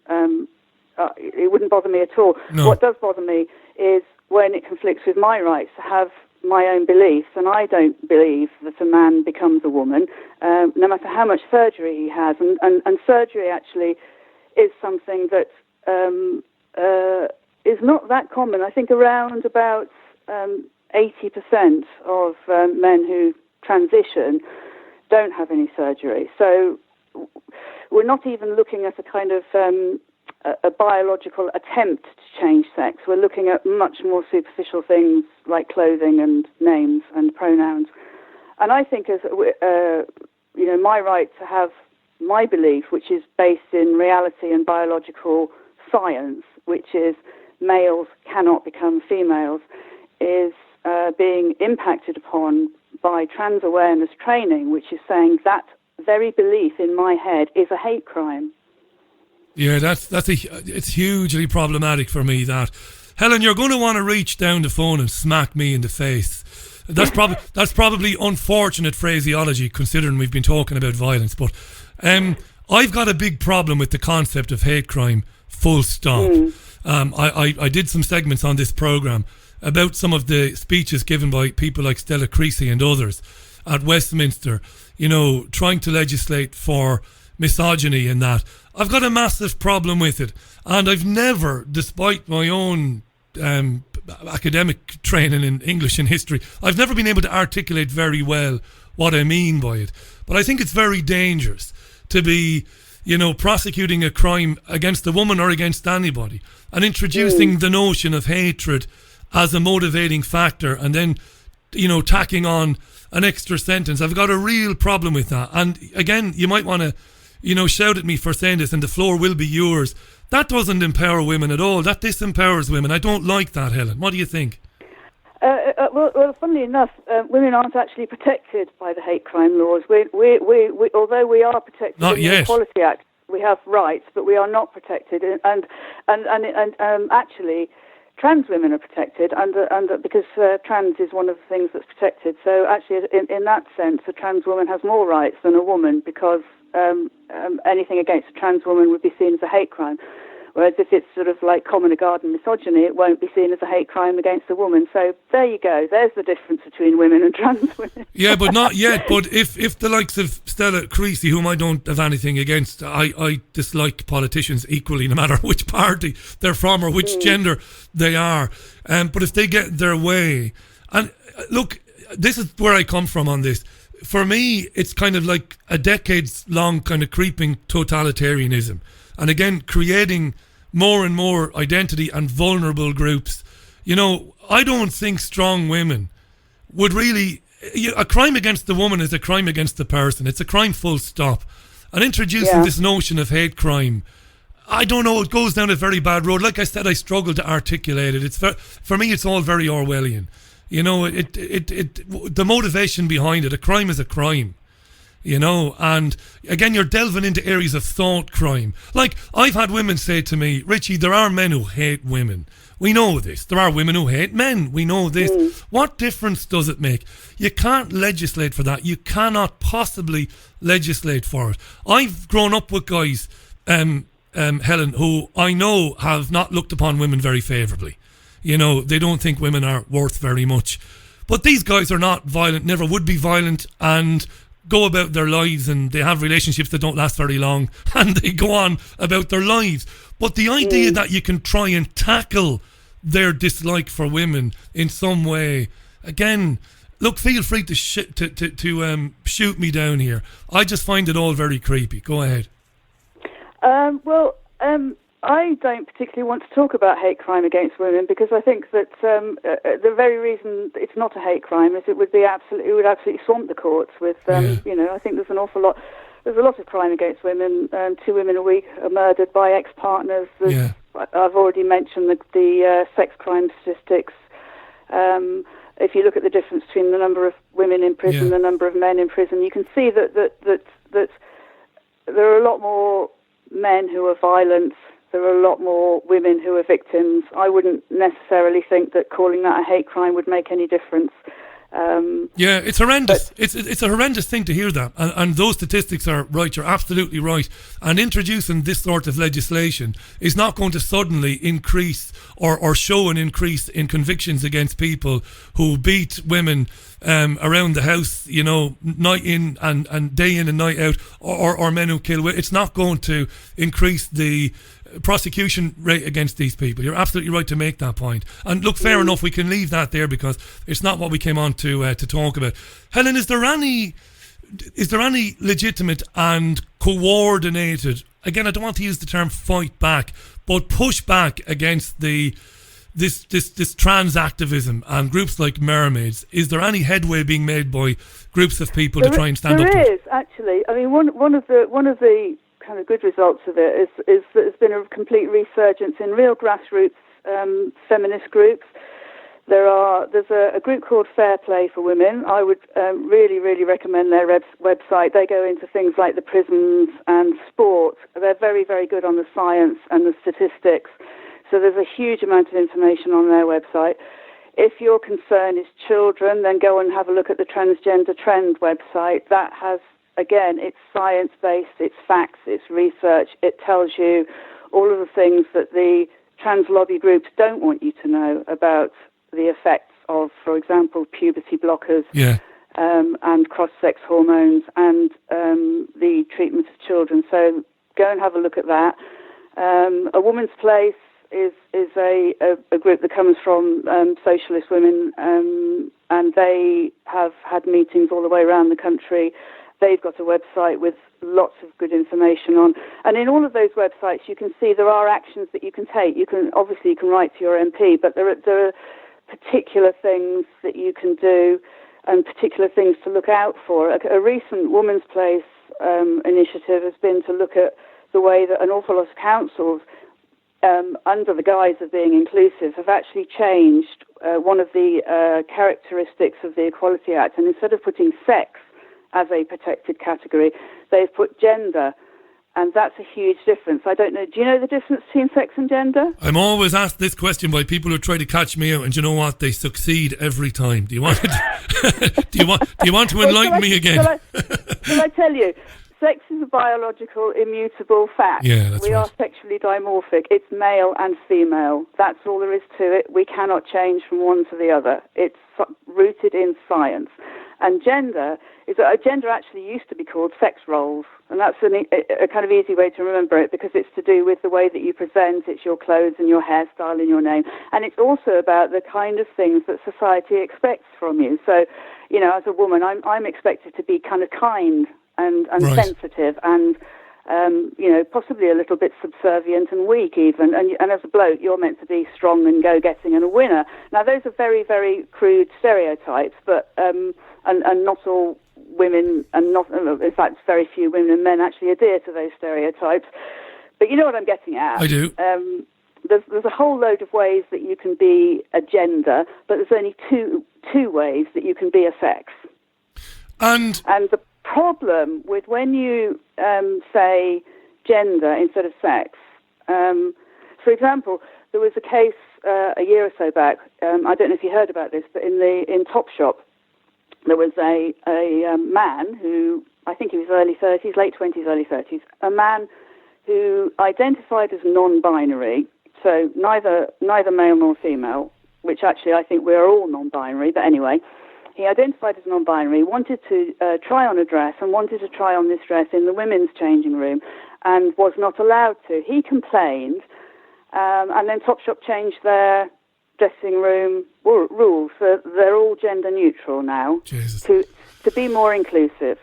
it wouldn't bother me at all. No. What does bother me is when it conflicts with my rights to have my own beliefs, and I don't believe that a man becomes a woman, no matter how much surgery he has, and surgery actually is something that is not that common. I think around about 80% of men who transition don't have any surgery. So we're not even looking at a kind of a biological attempt to change sex. We're looking at much more superficial things like clothing and names and pronouns. And I think, as my right to have my belief, which is based in reality and biological science, which is males cannot become females, is being impacted upon by trans awareness training, which is saying that very belief in my head is a hate crime. Yeah, it's hugely problematic for me, that. Helen, you're going to want to reach down the phone and smack me in the face. That's probably unfortunate phraseology, considering we've been talking about violence. But I've got a big problem with the concept of hate crime, full stop. I did some segments on this programme about some of the speeches given by people like Stella Creasy and others at Westminster, trying to legislate for misogyny and that. I've got a massive problem with it, and I've never, despite my own academic training in English and history, I've never been able to articulate very well what I mean by it. But I think it's very dangerous to be, prosecuting a crime against a woman or against anybody and introducing the notion of hatred as a motivating factor and then, tacking on an extra sentence. I've got a real problem with that. And again, you might want to, shout at me for saying this, and the floor will be yours. That doesn't empower women at all. That disempowers women. I don't like that, Helen. What do you think? Well, funnily enough, women aren't actually protected by the hate crime laws. We although we are protected in the Equality Act, we have rights, but we are not protected. And actually, trans women are protected under because trans is one of the things that's protected. So actually, in that sense, a trans woman has more rights than a woman because anything against a trans woman would be seen as a hate crime. Whereas if it's sort of like common or garden misogyny, it won't be seen as a hate crime against a woman. So there you go. There's the difference between women and trans women. Yeah, but not yet. But if the likes of Stella Creasy, whom I don't have anything against, I dislike politicians equally, no matter which party they're from or which gender they are. But if they get their way, and look, this is where I come from on this. For me, it's kind of like a decades-long kind of creeping totalitarianism. And again, creating more and more identity and vulnerable groups. I don't think strong women would really... a crime against the woman is a crime against the person. It's a crime full stop. And introducing this notion of hate crime, I don't know, it goes down a very bad road. Like I said, I struggle to articulate it. For me, it's all very Orwellian. The motivation behind it, a crime is a crime. And again, you're delving into areas of thought crime. Like, I've had women say to me, Richie, there are men who hate women. We know this. There are women who hate men. We know this. What difference does it make? You can't legislate for that. You cannot possibly legislate for it. I've grown up with guys, Helen, who I know have not looked upon women very favourably. They don't think women are worth very much. But these guys are not violent, never would be violent, and go about their lives, and they have relationships that don't last very long, and they go on about their lives. But the idea that you can try and tackle their dislike for women in some way, again, look, feel free to shoot me down here. I just find it all very creepy. Go ahead. I don't particularly want to talk about hate crime against women because I think that the very reason it's not a hate crime is it would absolutely swamp the courts with, I think there's a lot of crime against women. 2 women a week are murdered by ex-partners. I've already mentioned the sex crime statistics. If you look at the difference between the number of women in prison and the number of men in prison, you can see that there are a lot more men who are violent. There are a lot more women who are victims. I wouldn't necessarily think that calling that a hate crime would make any difference. It's horrendous. It's a horrendous thing to hear that. And those statistics are right. You're absolutely right. And introducing this sort of legislation is not going to suddenly increase or show an increase in convictions against people who beat women around the house, night in and day in and night out, or men who kill women. It's not going to increase the prosecution rate against these people. You're absolutely right to make that point. And look, fair enough, we can leave that there because it's not what we came on to talk about. Helen, is there any legitimate and coordinated, again, I don't want to use the term fight back, but push back against this trans activism and groups like Mermaids? Is there any headway being made by groups of people to try and stand up to it? There is, actually. I mean, one of the kind of good results of it is that there's been a complete resurgence in real grassroots feminist groups. There's a group called Fair Play for Women. I would really, really recommend their website. They go into things like the prisons and sport. They're very, very good on the science and the statistics. So there's a huge amount of information on their website. If your concern is children, then go and have a look at the Transgender Trend website. That has, again, it's science-based, it's facts, it's research. It tells you all of the things that the trans lobby groups don't want you to know about the effects of, for example, puberty blockers and cross-sex hormones and the treatment of children. So go and have a look at that. A Woman's Place is a group that comes from socialist women and they have had meetings all the way around the country. They've got a website with lots of good information on. And in all of those websites, you can see there are actions that you can take. You can write to your MP, but there are particular things that you can do and particular things to look out for. A recent Woman's Place initiative has been to look at the way that an awful lot of councils, under the guise of being inclusive, have actually changed one of the characteristics of the Equality Act. And instead of putting sex as a protected category, they've put gender. And that's a huge difference. I don't know. Do you know the difference between sex and gender? I'm always asked this question by people who try to catch me out, and you know what? They succeed every time. Do you want to, do you want to enlighten me again? Shall I tell you? Sex is a biological, immutable fact. Yeah, that's we right. are sexually dimorphic. It's male and female. That's all there is to it. We cannot change from one to the other. It's rooted in science. And gender actually used to be called sex roles, and that's a kind of easy way to remember it, because it's to do with the way that you present. It's your clothes and your hairstyle and your name, and it's also about the kind of things that society expects from you. So, as a woman, I'm expected to be kind of kind and right. sensitive and possibly a little bit subservient and weak even. And as a bloke, you're meant to be strong and go-getting and a winner. Now, those are very, very crude stereotypes, but and not all women, in fact, very few women and men actually adhere to those stereotypes. But you know what I'm getting at. I do. There's a whole load of ways that you can be a gender, but there's only two ways that you can be a sex. And the problem with when you say gender instead of sex, for example, there was a case a year or so back. I don't know if you heard about this, but in Topshop, there was a man who, I think he was early 30s, late 20s, early 30s, a man who identified as non-binary, so neither male nor female, which actually I think we're all non-binary, but anyway. He identified as non-binary, wanted to try on a dress and wanted to try on this dress in the women's changing room and was not allowed to. He complained, and then Topshop changed their dressing room rules. So they're all gender neutral now. Jesus. To be more inclusive.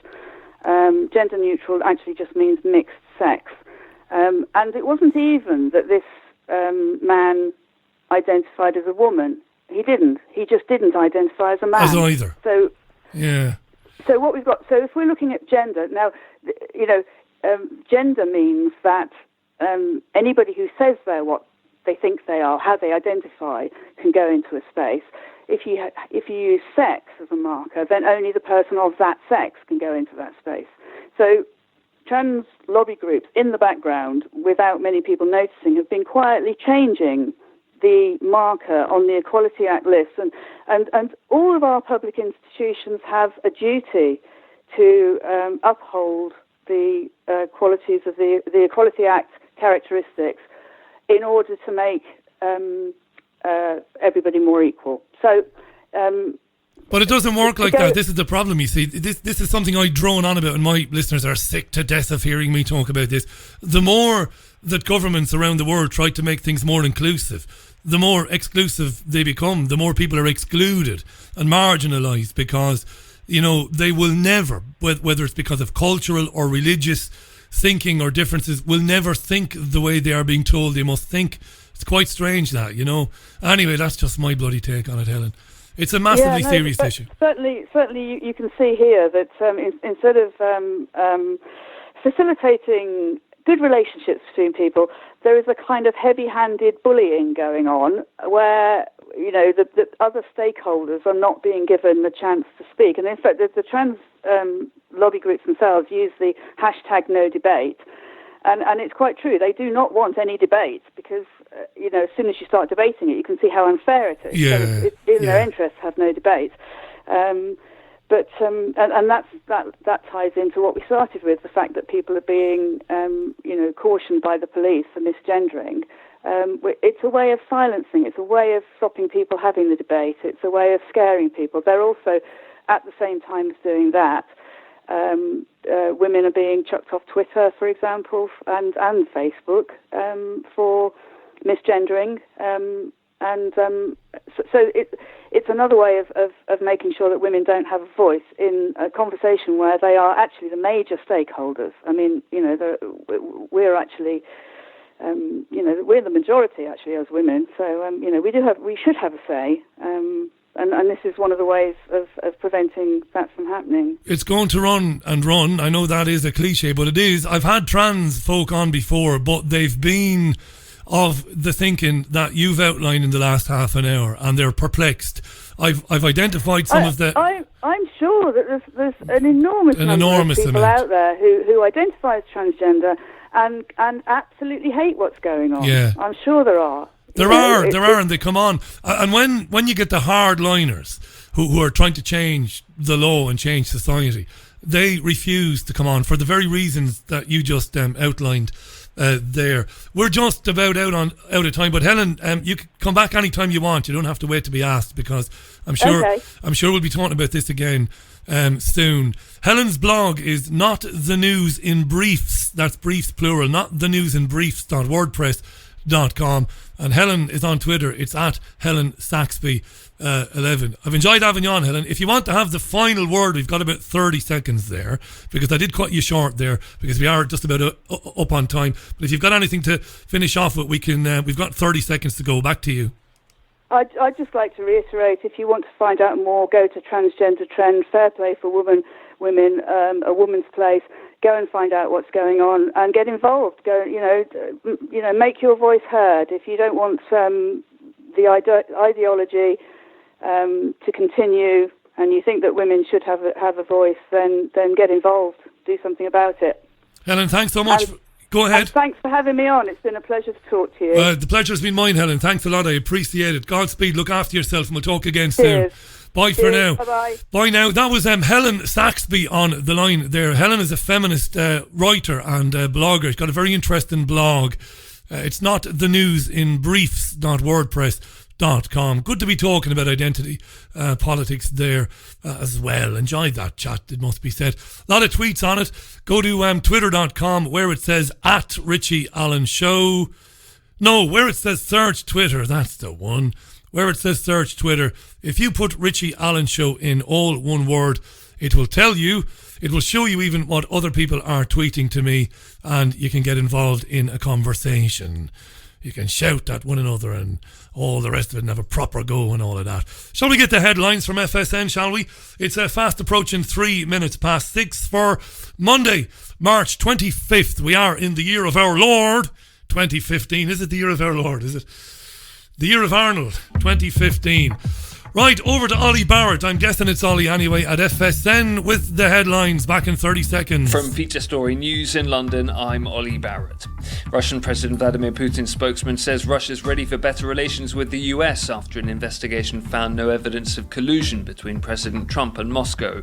Gender neutral actually just means mixed sex. And it wasn't even that this man identified as a woman. He didn't. He just didn't identify as a man. As either. So, yeah. So what we've got. So if we're looking at gender now, gender means that anybody who says they're what they think they are, how they identify, can go into a space. If you use sex as a marker, then only the person of that sex can go into that space. So trans lobby groups in the background, without many people noticing, have been quietly changing the marker on the Equality Act list, and all of our public institutions have a duty to uphold the qualities of the Equality Act characteristics in order to make everybody more equal. So, but it doesn't work like that. This is the problem, you see. This is something I drone on about, and my listeners are sick to death of hearing me talk about this. The more that governments around the world try to make things more inclusive, the more exclusive they become, the more people are excluded and marginalised, because, they will never, whether it's because of cultural or religious thinking or differences, will never think the way they are being told they must think. It's quite strange that, Anyway, that's just my bloody take on it, Helen. It's a massively serious issue. Certainly, you can see here that instead of facilitating good relationships between people, there is a kind of heavy-handed bullying going on where, the other stakeholders are not being given the chance to speak. And in fact, the trans lobby groups themselves use the hashtag no debate. And it's quite true. They do not want any debate because, as soon as you start debating it, you can see how unfair it is. Yeah, so it's in their interest to have no debate. But that ties into what we started with, the fact that people are being, cautioned by the police for misgendering. It's a way of silencing. It's a way of stopping people having the debate. It's a way of scaring people. They're also, at the same time as doing that, women are being chucked off Twitter, for example, and Facebook for misgendering. So it's another way of making sure that women don't have a voice in a conversation where they are actually the major stakeholders. I mean, we're actually, we're the majority actually as women. So, we should have a say. And this is one of the ways of preventing that from happening. It's going to run and run. I know that is a cliche, but it is. I've had trans folk on before, but they've been of the thinking that you've outlined in the last half an hour, and they're perplexed. I've identified some of the... I'm sure that there's an enormous number of people amount out there who identify as transgender and absolutely hate what's going on. Yeah. I'm sure there are. There are, and they come on. And when you get the hardliners who are trying to change the law and change society, they refuse to come on for the very reasons that you just outlined there. We're just about out of time, but Helen, you can come back anytime you want. You don't have to wait to be asked, because I'm sure we'll be talking about this again soon. Helen's blog is Not the News in Briefs. That's briefs plural. Not the News in Briefs.wordpress.com. And Helen is on Twitter. It's at Helen Saxby 11. I've enjoyed having you on, Helen. If you want to have the final word, we've got about 30 seconds there, because I did cut you short there because we are just about up on time. But if you've got anything to finish off with, we can. We've got 30 seconds to go. Back to you. I'd just like to reiterate, if you want to find out more, go to Transgender Trend, Fair Play for Women, A Woman's Place. Go and find out what's going on and get involved. Go, make your voice heard. If you don't want the ideology to continue, and you think that women should have a voice, then get involved. Do something about it. Helen, thanks so much. Go ahead. And thanks for having me on. It's been a pleasure to talk to you. The pleasure's been mine, Helen. Thanks a lot. I appreciate it. Godspeed. Look after yourself, and we'll talk again soon. Bye for now. Bye-bye. Bye now. That was Helen Saxby on the line there. Helen is a feminist writer and blogger. She's got a very interesting blog. It's Not the News in Briefs.wordpress.com. Good to be talking about identity politics there as well. Enjoyed that chat, it must be said. A lot of tweets on it. Go to twitter.com where it says at Richie Allen Show. No, where it says search Twitter. That's the one. Where it says search Twitter, if you put Richie Allen Show in all one word, it will tell you, it will show you even what other people are tweeting to me, and you can get involved in a conversation. You can shout at one another and all the rest of it and have a proper go and all of that. Shall we get the headlines from FSN, shall we? It's fast approaching 3 minutes past 6 for Monday, March 25th. We are in the year of our Lord, 2015. Is it the year of our Lord? Is it? The year of Arnold, 2015. Right, over to Ollie Barrett. I'm guessing it's Ollie anyway, at FSN with the headlines. Back in 30 seconds. From Feature Story News in London, I'm Ollie Barrett. Russian President Vladimir Putin's spokesman says Russia's ready for better relations with the US after an investigation found no evidence of collusion between President Trump and Moscow.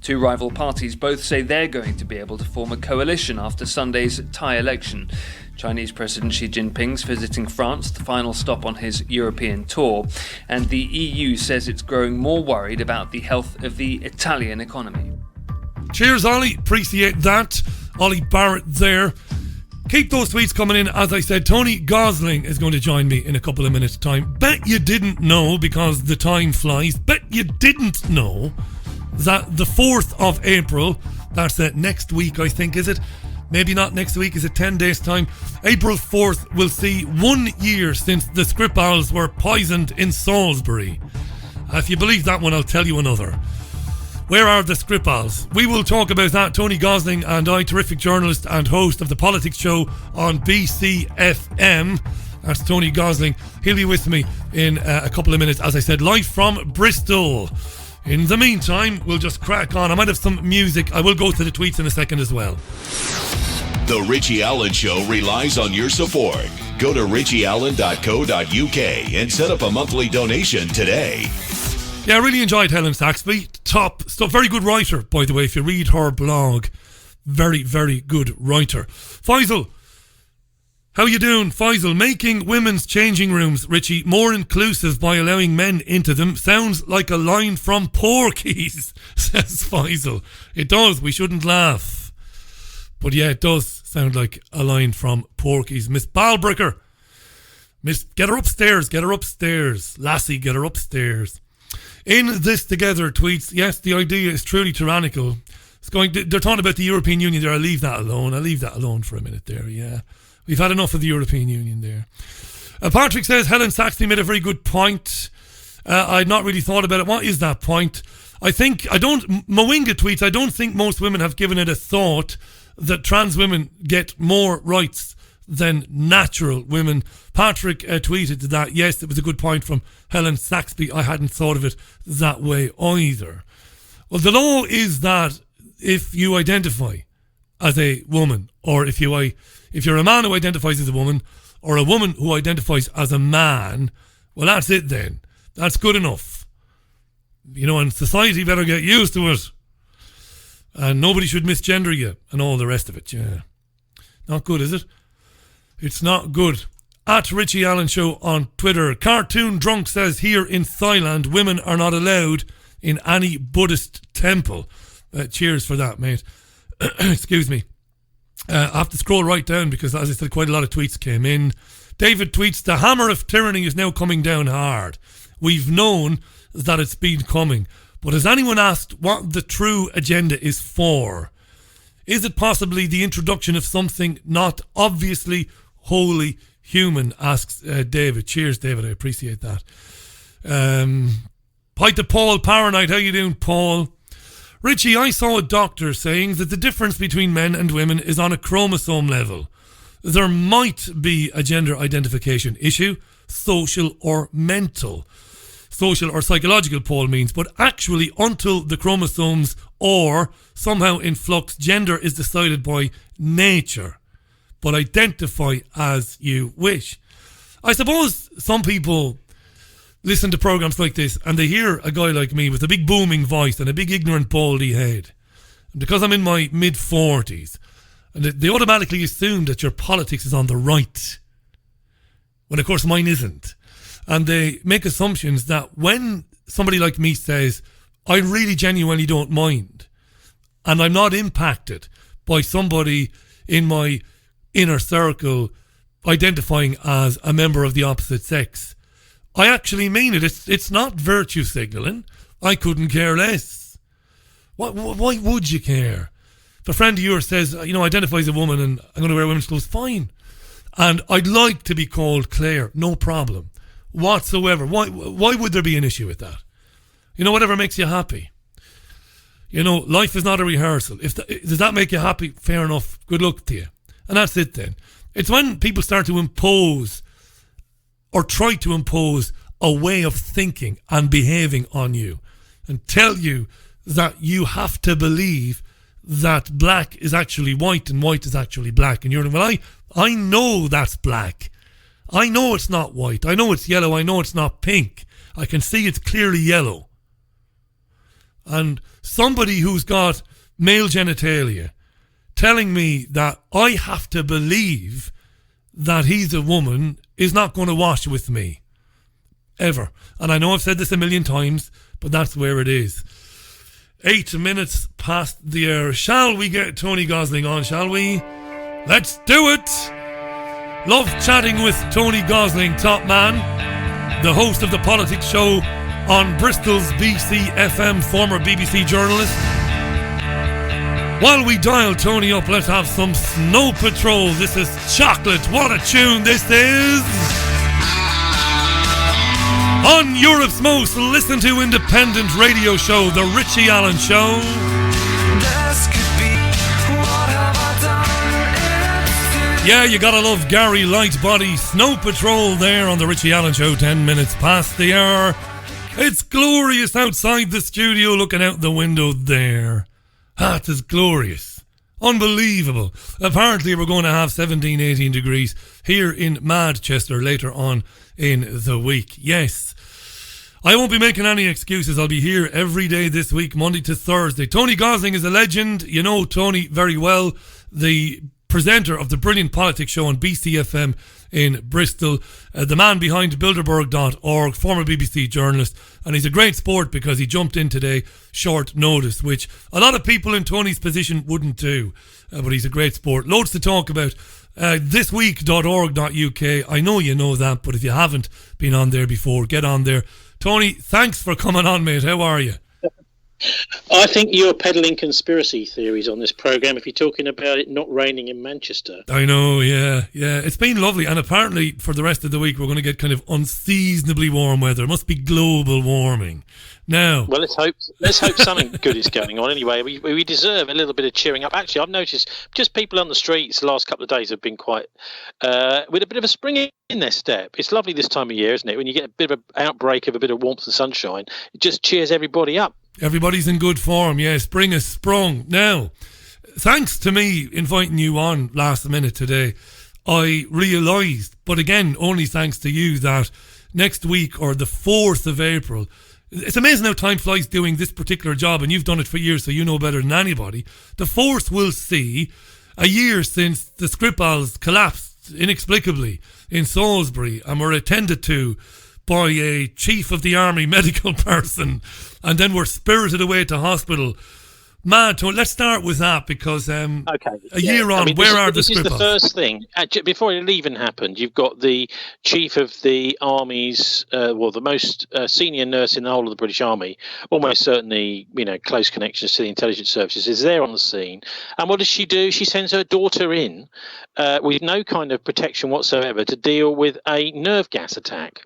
Two rival parties both say they're going to be able to form a coalition after Sunday's Thai election. Chinese President Xi Jinping's visiting France, the final stop on his European tour, and the EU says it's growing more worried about the health of the Italian economy. Cheers, Ollie. Appreciate that. Ollie Barrett there. Keep those tweets coming in. As I said, Tony Gosling is going to join me in a couple of minutes' time. Bet you didn't know, because the time flies, bet you didn't know that the 4th of April, that's next week, I think, is it? Maybe not next week, is it 10 days' time? April 4th will see 1 year since the Skripals were poisoned in Salisbury. If you believe that one, I'll tell you another. Where are the Skripals? We will talk about that. Tony Gosling and I, terrific journalist and host of the Politics Show on BCfm. That's Tony Gosling. He'll be with me in a couple of minutes, as I said, live from Bristol. In the meantime, we'll just crack on. I might have some music. I will go to the tweets in a second as well. The Richie Allen Show relies on your support. Go to richieallen.co.uk and set up a monthly donation today. Yeah, I really enjoyed Helen Saxby. Top stuff. Very good writer, by the way, if you read her blog. Very, very good writer. Faisal. How you doing, Faisal? Making women's changing rooms, Richie, more inclusive by allowing men into them sounds like a line from Porky's, says Faisal. It does. We shouldn't laugh. But yeah, it does sound like a line from Porky's. Miss Balbricker. Get her upstairs. Lassie, get her upstairs. In This Together tweets, yes, the idea is truly tyrannical. They're talking about the European Union there. I'll leave that alone for a minute there, yeah. We've had enough of the European Union there. Patrick says, Helen Saxby made a very good point. I'd not really thought about it. What is that point? Mawinga tweets, I don't think most women have given it a thought that trans women get more rights than natural women. Patrick tweeted to that. Yes, it was a good point from Helen Saxby. I hadn't thought of it that way either. Well, the law is that if you identify as a woman, or if you're a man who identifies as a woman, or a woman who identifies as a man, well, that's it then. That's good enough. And society better get used to it. And nobody should misgender you and all the rest of it, yeah. Not good, is it? It's not good. At Richie Allen Show on Twitter. Cartoon Drunk says, here in Thailand, women are not allowed in any Buddhist temple. Cheers for that, mate. Excuse me. I have to scroll right down because, as I said, quite a lot of tweets came in. David tweets, the hammer of tyranny is now coming down hard. We've known that it's been coming. But has anyone asked what the true agenda is for? Is it possibly the introduction of something not obviously wholly human, asks David. Cheers, David. I appreciate that. Hi to Paul Paranite. How you doing, Paul? Richie, I saw a doctor saying that the difference between men and women is on a chromosome level. There might be a gender identification issue, social or mental. Social or psychological, Paul means, but actually until the chromosomes or somehow in flux, gender is decided by nature. But identify as you wish. I suppose some people listen to programs like this and they hear a guy like me with a big booming voice and a big ignorant baldy head. And because I'm in my mid-40s, and they automatically assume that your politics is on the right. When of course mine isn't. And they make assumptions that when somebody like me says, I really genuinely don't mind, and I'm not impacted by somebody in my inner circle identifying as a member of the opposite sex, I actually mean it. It's not virtue signalling. I couldn't care less. Why would you care? If a friend of yours says, identifies a woman and I'm going to wear women's clothes, fine. And I'd like to be called Claire, no problem whatsoever. Why would there be an issue with that? Whatever makes you happy. Life is not a rehearsal. Does that make you happy? Fair enough. Good luck to you. And that's it then. It's when people start to impose or try to impose a way of thinking and behaving on you and tell you that you have to believe that black is actually white and white is actually black. And you're like, well, I know that's black. I know it's not white. I know it's yellow. I know it's not pink. I can see it's clearly yellow. And somebody who's got male genitalia telling me that I have to believe that he's a woman is not going to wash with me. Ever. And I know I've said this a million times, but that's where it is. 8 minutes past the hour. Shall we get Tony Gosling on, shall we? Let's do it! Love chatting with Tony Gosling, top man, the host of the Politics Show on Bristol's BCfm, former BBC journalist. While we dial Tony up, let's have some Snow Patrol. This is Chocolate. What a tune this is! On Europe's most listened to independent radio show, The Richie Allen Show. Yeah, you gotta love Gary Lightbody. Snow Patrol there on The Richie Allen Show, 10 minutes past the hour. It's glorious outside the studio, looking out the window there. That is glorious. Unbelievable. Apparently we're going to have 17, 18 degrees here in Manchester later on in the week. Yes. I won't be making any excuses. I'll be here every day this week, Monday to Thursday. Tony Gosling is a legend. You know Tony very well. The presenter of the brilliant Politics Show on BCfm in Bristol. The man behind Bilderberg.org, former BBC journalist. And he's a great sport because he jumped in today short notice, which a lot of people in Tony's position wouldn't do. But he's a great sport. Loads to talk about. Thisweek.org.uk. I know you know that, but if you haven't been on there before, get on there. Tony, thanks for coming on, mate. How are you? I think you're peddling conspiracy theories on this programme if you're talking about it not raining in Manchester. I know, yeah. It's been lovely, and apparently for the rest of the week we're going to get kind of unseasonably warm weather. It must be global warming. Now, well, let's hope something good is going on. Anyway, we deserve a little bit of cheering up. Actually, I've noticed just people on the streets the last couple of days have been quite with a bit of a spring in their step. It's lovely this time of year, isn't it? When you get a bit of an outbreak of a bit of warmth and sunshine, it just cheers everybody up. Everybody's in good form. Yeah, spring has sprung. Now, thanks to me inviting you on last minute today, I realised, but again, only thanks to you, that next week, or the 4th of April, it's amazing how time flies doing this particular job, and you've done it for years, so you know better than anybody. The 4th will see a year since the Skripals collapsed inexplicably in Salisbury and were attended to by a chief of the army medical person, and then were spirited away to hospital. Man, let's start with that, because year on, where are the Skripals? This is the first thing. Before it even happened, you've got the chief of the army's, the most senior nurse in the whole of the British Army, almost certainly, close connections to the intelligence services, is there on the scene. And what does she do? She sends her daughter in with no kind of protection whatsoever to deal with a nerve gas attack.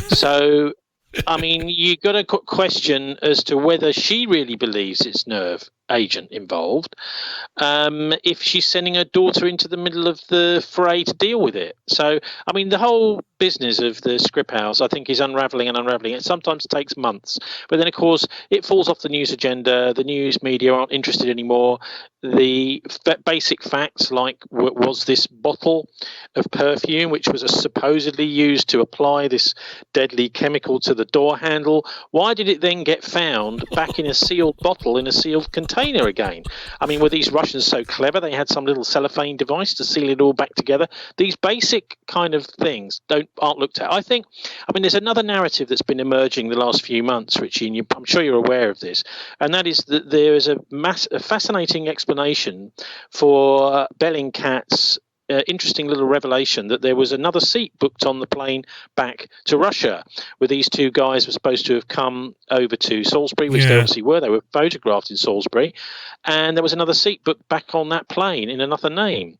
So, I mean, you got to question as to whether she really believes it's nerve agent involved, if she's sending her daughter into the middle of the fray to deal with it. So, I mean, the whole business of the Skripals, I think, is unravelling. It sometimes takes months. But then, of course, it falls off the news agenda. The news media aren't interested anymore. The basic facts, like was this bottle of perfume, which was supposedly used to apply this deadly chemical to the door handle, why did it then get found back in a sealed bottle in a sealed container again? I mean, were these Russians so clever they had some little cellophane device to seal it all back together? These basic kind of things aren't looked at. I mean, there's another narrative that's been emerging the last few months, Richie, and I'm sure you're aware of this, and that is that there is a fascinating explanation for Bellingcat's interesting little revelation that there was another seat booked on the plane back to Russia, where these two guys were supposed to have come over to Salisbury, which they obviously were. They were photographed in Salisbury, and there was another seat booked back on that plane in another name.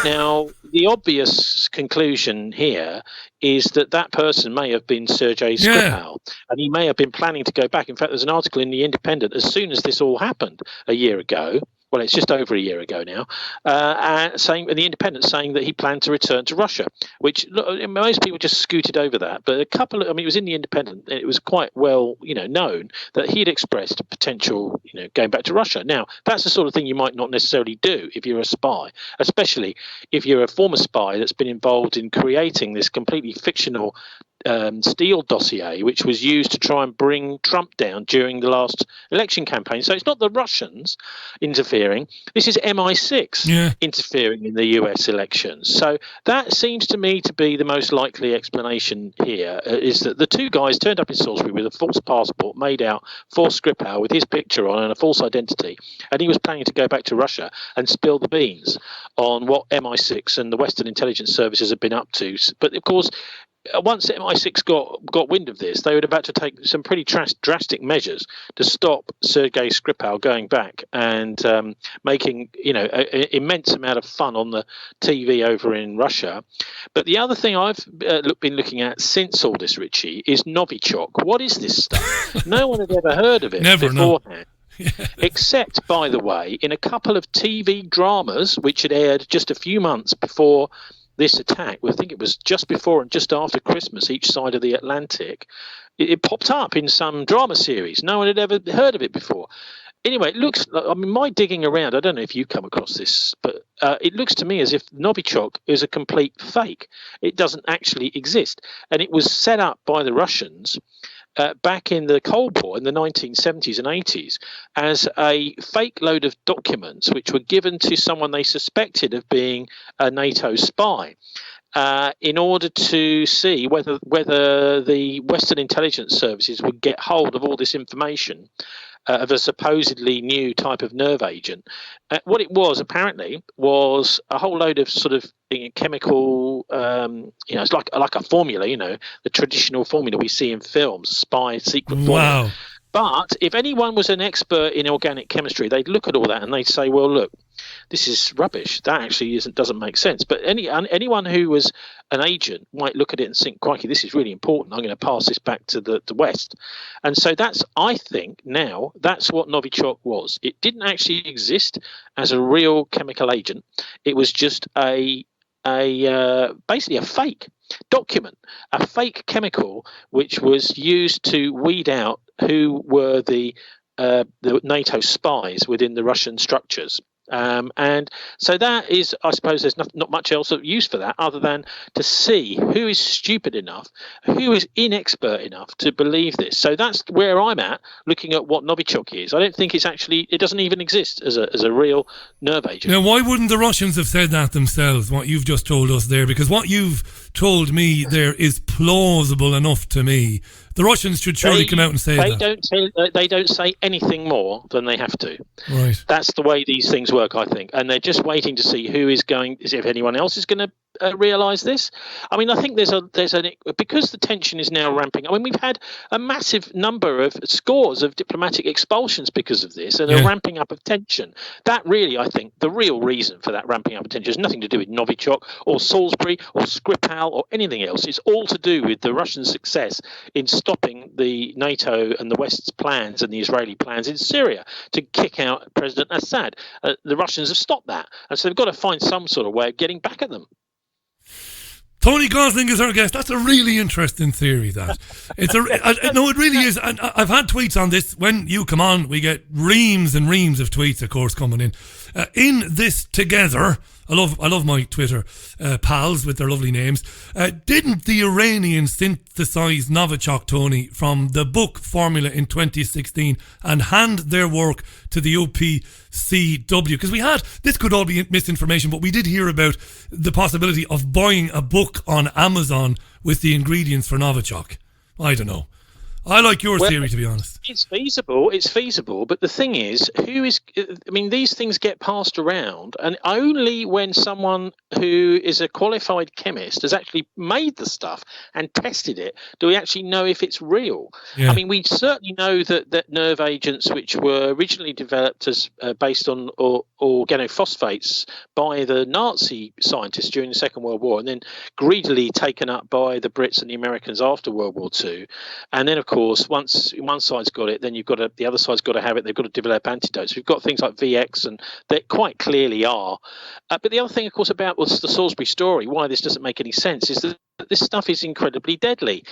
Now, the obvious conclusion here is that person may have been Sergei Skripal, and he may have been planning to go back. In fact, there's an article in The Independent as soon as this all happened a year ago. Well, it's just over a year ago now, saying in The Independent saying that he planned to return to Russia, which most people just scooted over that. But it was in The Independent. It was quite well, known that he had expressed potential, going back to Russia. Now, that's the sort of thing you might not necessarily do if you're a spy, especially if you're a former spy that's been involved in creating this completely fictional Steele dossier, which was used to try and bring Trump down during the last election campaign. So it's not the Russians interfering. This is MI6 interfering in the US elections. So that seems to me to be the most likely explanation here, is that the two guys turned up in Salisbury with a false passport made out for Skripal with his picture on and a false identity, and he was planning to go back to Russia and spill the beans on what MI6 and the Western intelligence services have been up to. But of course, once MI6 got wind of this, they were about to take some pretty drastic measures to stop Sergei Skripal going back and making an immense amount of fun on the TV over in Russia. But the other thing I've been looking at since all this, Richie, is Novichok. What is this stuff? No one had ever heard of it beforehand. Except, by the way, in a couple of TV dramas which had aired just a few months before this attack. I think it was just before and just after Christmas, each side of the Atlantic. It popped up in some drama series. No one had ever heard of it before. Anyway, it looks, my digging around, I don't know if you come across this, but it looks to me as if Novichok is a complete fake. It doesn't actually exist. And it was set up by the Russians back in the Cold War in the 1970s and 80s as a fake load of documents which were given to someone they suspected of being a NATO spy in order to see whether the Western intelligence services would get hold of all this information of a supposedly new type of nerve agent. What it was apparently was a whole load of sort of chemical it's like a formula, the traditional formula we see in films, spy secret formula. Wow. But if anyone was an expert in organic chemistry, they'd look at all that and they'd say, well, look, this is rubbish. That actually doesn't make sense. But anyone who was an agent might look at it and think, crikey, this is really important. I'm going to pass this back to the West. And so I think now that's what Novichok was. It didn't actually exist as a real chemical agent. It was just basically a fake document, a fake chemical, which was used to weed out who were the NATO spies within the Russian structures. And so that is, I suppose, there's not much else of use for that other than to see who is stupid enough, who is inexpert enough to believe this. So that's where I'm at, looking at what Novichok is. I don't think it doesn't even exist as a real nerve agent. Now, why wouldn't the Russians have said that themselves, what you've just told us there? Because what you've told me there is plausible enough to me. The Russians should surely come out and say that. They don't say anything more than they have to. Right. That's the way these things work, I think. And they're just waiting to see if anyone else is going to realise this. I mean, I think because the tension is now ramping. I mean, we've had a massive number of scores of diplomatic expulsions because of this, and a ramping up of tension. That really, I think, the real reason for that ramping up of tension has nothing to do with Novichok or Salisbury or Skripal or anything else. It's all to do with the Russian success in stopping the NATO and the West's plans and the Israeli plans in Syria to kick out President Assad. The Russians have stopped that, and so they've got to find some sort of way of getting back at them. Tony Gosling is our guest. That's a really interesting theory, that. No, it really is. And I've had tweets on this. When you come on, we get reams and reams of tweets, of course, coming in. In this together, I love my Twitter pals with their lovely names. Didn't the Iranians synthesize Novichok, Tony, from the book Formula in 2016 and hand their work to the OPCW? Because this could all be misinformation, but we did hear about the possibility of buying a book on Amazon with the ingredients for Novichok. I don't know. I like your theory, to be honest. It's feasible, but the thing is, these things get passed around, and only when someone who is a qualified chemist has actually made the stuff and tested it do we actually know if it's real. Yeah. I mean, we certainly know that nerve agents, which were originally developed as based on organophosphates by the Nazi scientists during the Second World War, and then greedily taken up by the Brits and the Americans after World War II, and then, of course, once one side's got it, then the other side's got to have it. They've got to develop antidotes. We've got things like VX, and they quite clearly are. But the other thing, of course, about the Salisbury story, why this doesn't make any sense, is that this stuff is incredibly deadly,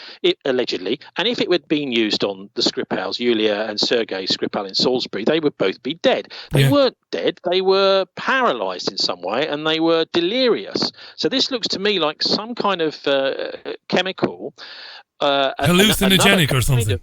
allegedly. And if it had been used on the Skripals, Yulia and Sergei Skripal in Salisbury, they would both be dead. They weren't dead. They were paralysed in some way, and they were delirious. So this looks to me like some kind of chemical. Hallucinogenic or something.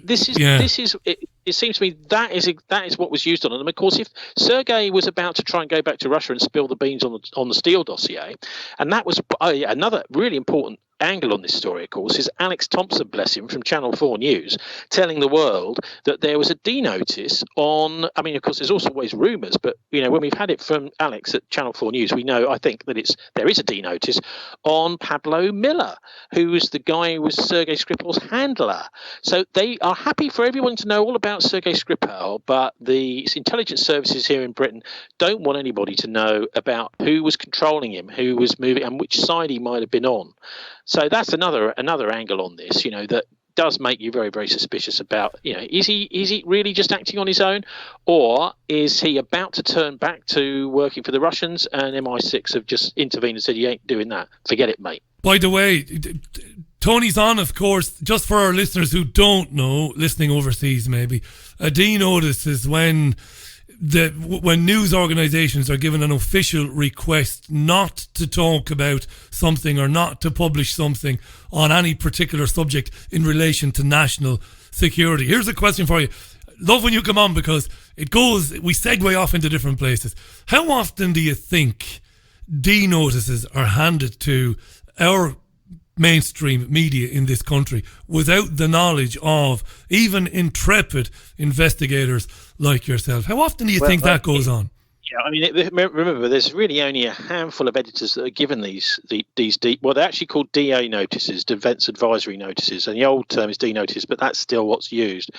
This is. It seems to me that is what was used on them. Of course, if Sergei was about to try and go back to Russia and spill the beans on the Steele dossier, and that was another really important angle on this story, of course, is Alex Thompson, bless him, from Channel 4 News, telling the world that there was a D notice on. I mean, of course, there's also always rumours, but when we've had it from Alex at Channel 4 News, we know, I think, that there is a D notice on Pablo Miller, who was the guy who was Sergei Skripal's handler. So they are happy for everyone to know all about Sergei Skripal, but the intelligence services here in Britain don't want anybody to know about who was controlling him, who was moving, and which side he might have been on. So that's another angle on this, that does make you very, very suspicious about, is he really just acting on his own, or is he about to turn back to working for the Russians, and MI6 have just intervened and said, you ain't doing that. Forget it, mate. By the way, Tony's on, of course, just for our listeners who don't know, listening overseas maybe, a D notice is when news organisations are given an official request not to talk about something or not to publish something on any particular subject in relation to national security. Here's a question for you. Love when you come on, because we segue off into different places. How often do you think D notices are handed to our mainstream media in this country without the knowledge of even intrepid investigators like yourself? How often do you think that goes on? Yeah, I mean, remember, there's really only a handful of editors that are given these well, they're actually called DA notices, Defence Advisory Notices, and the old term is D notice, but that's still what's used.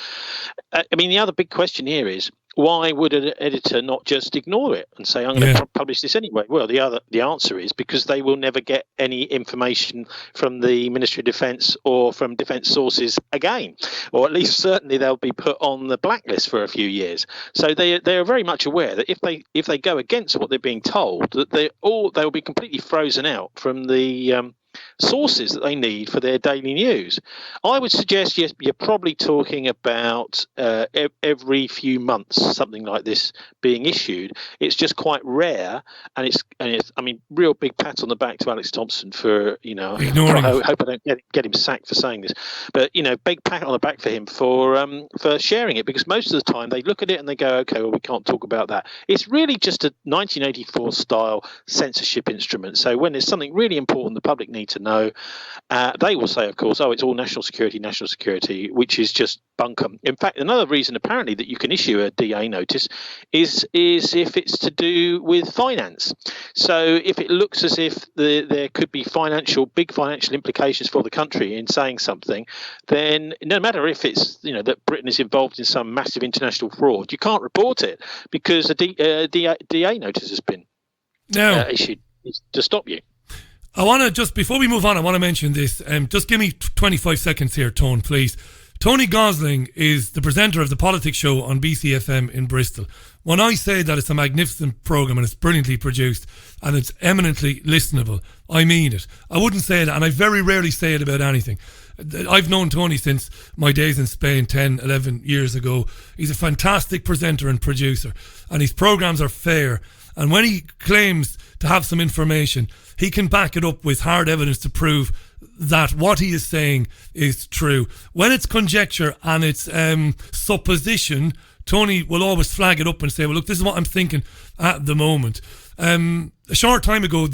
I mean, the other big question here is, why would an editor not just ignore it and say, I'm going to publish this anyway? Well, the answer is because they will never get any information from the Ministry of Defence or from defence sources again, or at least certainly they'll be put on the blacklist for a few years. So they are very much aware that if they go against what they're being told, that they'll be completely frozen out from the sources that they need for their daily news. I would suggest you're probably talking about every few months something like this being issued. It's just quite rare, and it's I mean, real big pat on the back to Alex Thompson for ignoring. I hope I don't get him sacked for saying this, but big pat on the back for him for sharing it, because most of the time they look at it and they go, okay, well, we can't talk about that. It's really just a 1984 style censorship instrument. So when there's something really important the public need to know, they will say, of course, it's all national security, which is just bunkum. In fact, another reason apparently that you can issue a DA notice is if it's to do with finance. So if it looks as if there could be big financial implications for the country in saying something, then no matter if it's that Britain is involved in some massive international fraud, you can't report it because a DA notice has been issued to stop you. I want to just, before we move on, I want to mention this. Just give me 25 seconds here, Tone, please. Tony Gosling is the presenter of the Politics Show on BCfm in Bristol. When I say that it's a magnificent programme and it's brilliantly produced and it's eminently listenable, I mean it. I wouldn't say that, and I very rarely say it about anything. I've known Tony since my days in Spain 10, 11 years ago. He's a fantastic presenter and producer, and his programmes are fair. And when he claims to have some information, he can back it up with hard evidence to prove that what he is saying is true. When it's conjecture and it's supposition, Tony will always flag it up and say, well, look, this is what I'm thinking at the moment. A short time ago,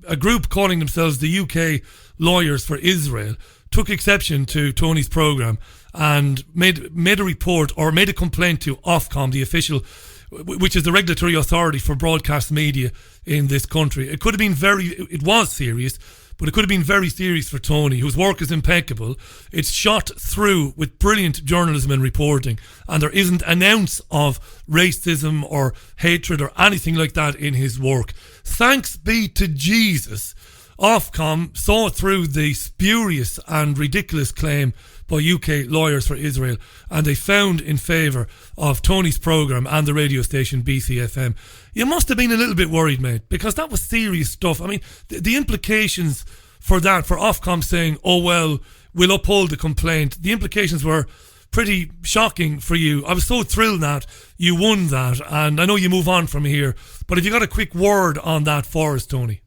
a group calling themselves the UK Lawyers for Israel took exception to Tony's programme and made a report or made a complaint to Ofcom, the official, which is the regulatory authority for broadcast media in this country. It was serious, but it could have been very serious for Tony, whose work is impeccable. It's shot through with brilliant journalism and reporting, and there isn't an ounce of racism or hatred or anything like that in his work. Thanks be to Jesus, Ofcom saw through the spurious and ridiculous claim by UK Lawyers for Israel, and they found in favour of Tony's programme and the radio station BCfm. You must have been a little bit worried, mate, because that was serious stuff. I mean, the implications for that, for Ofcom saying, oh, well, we'll uphold the complaint, the implications were pretty shocking for you. I was so thrilled that you won that, and I know you move on from here, but have you got a quick word on that for us, Tony?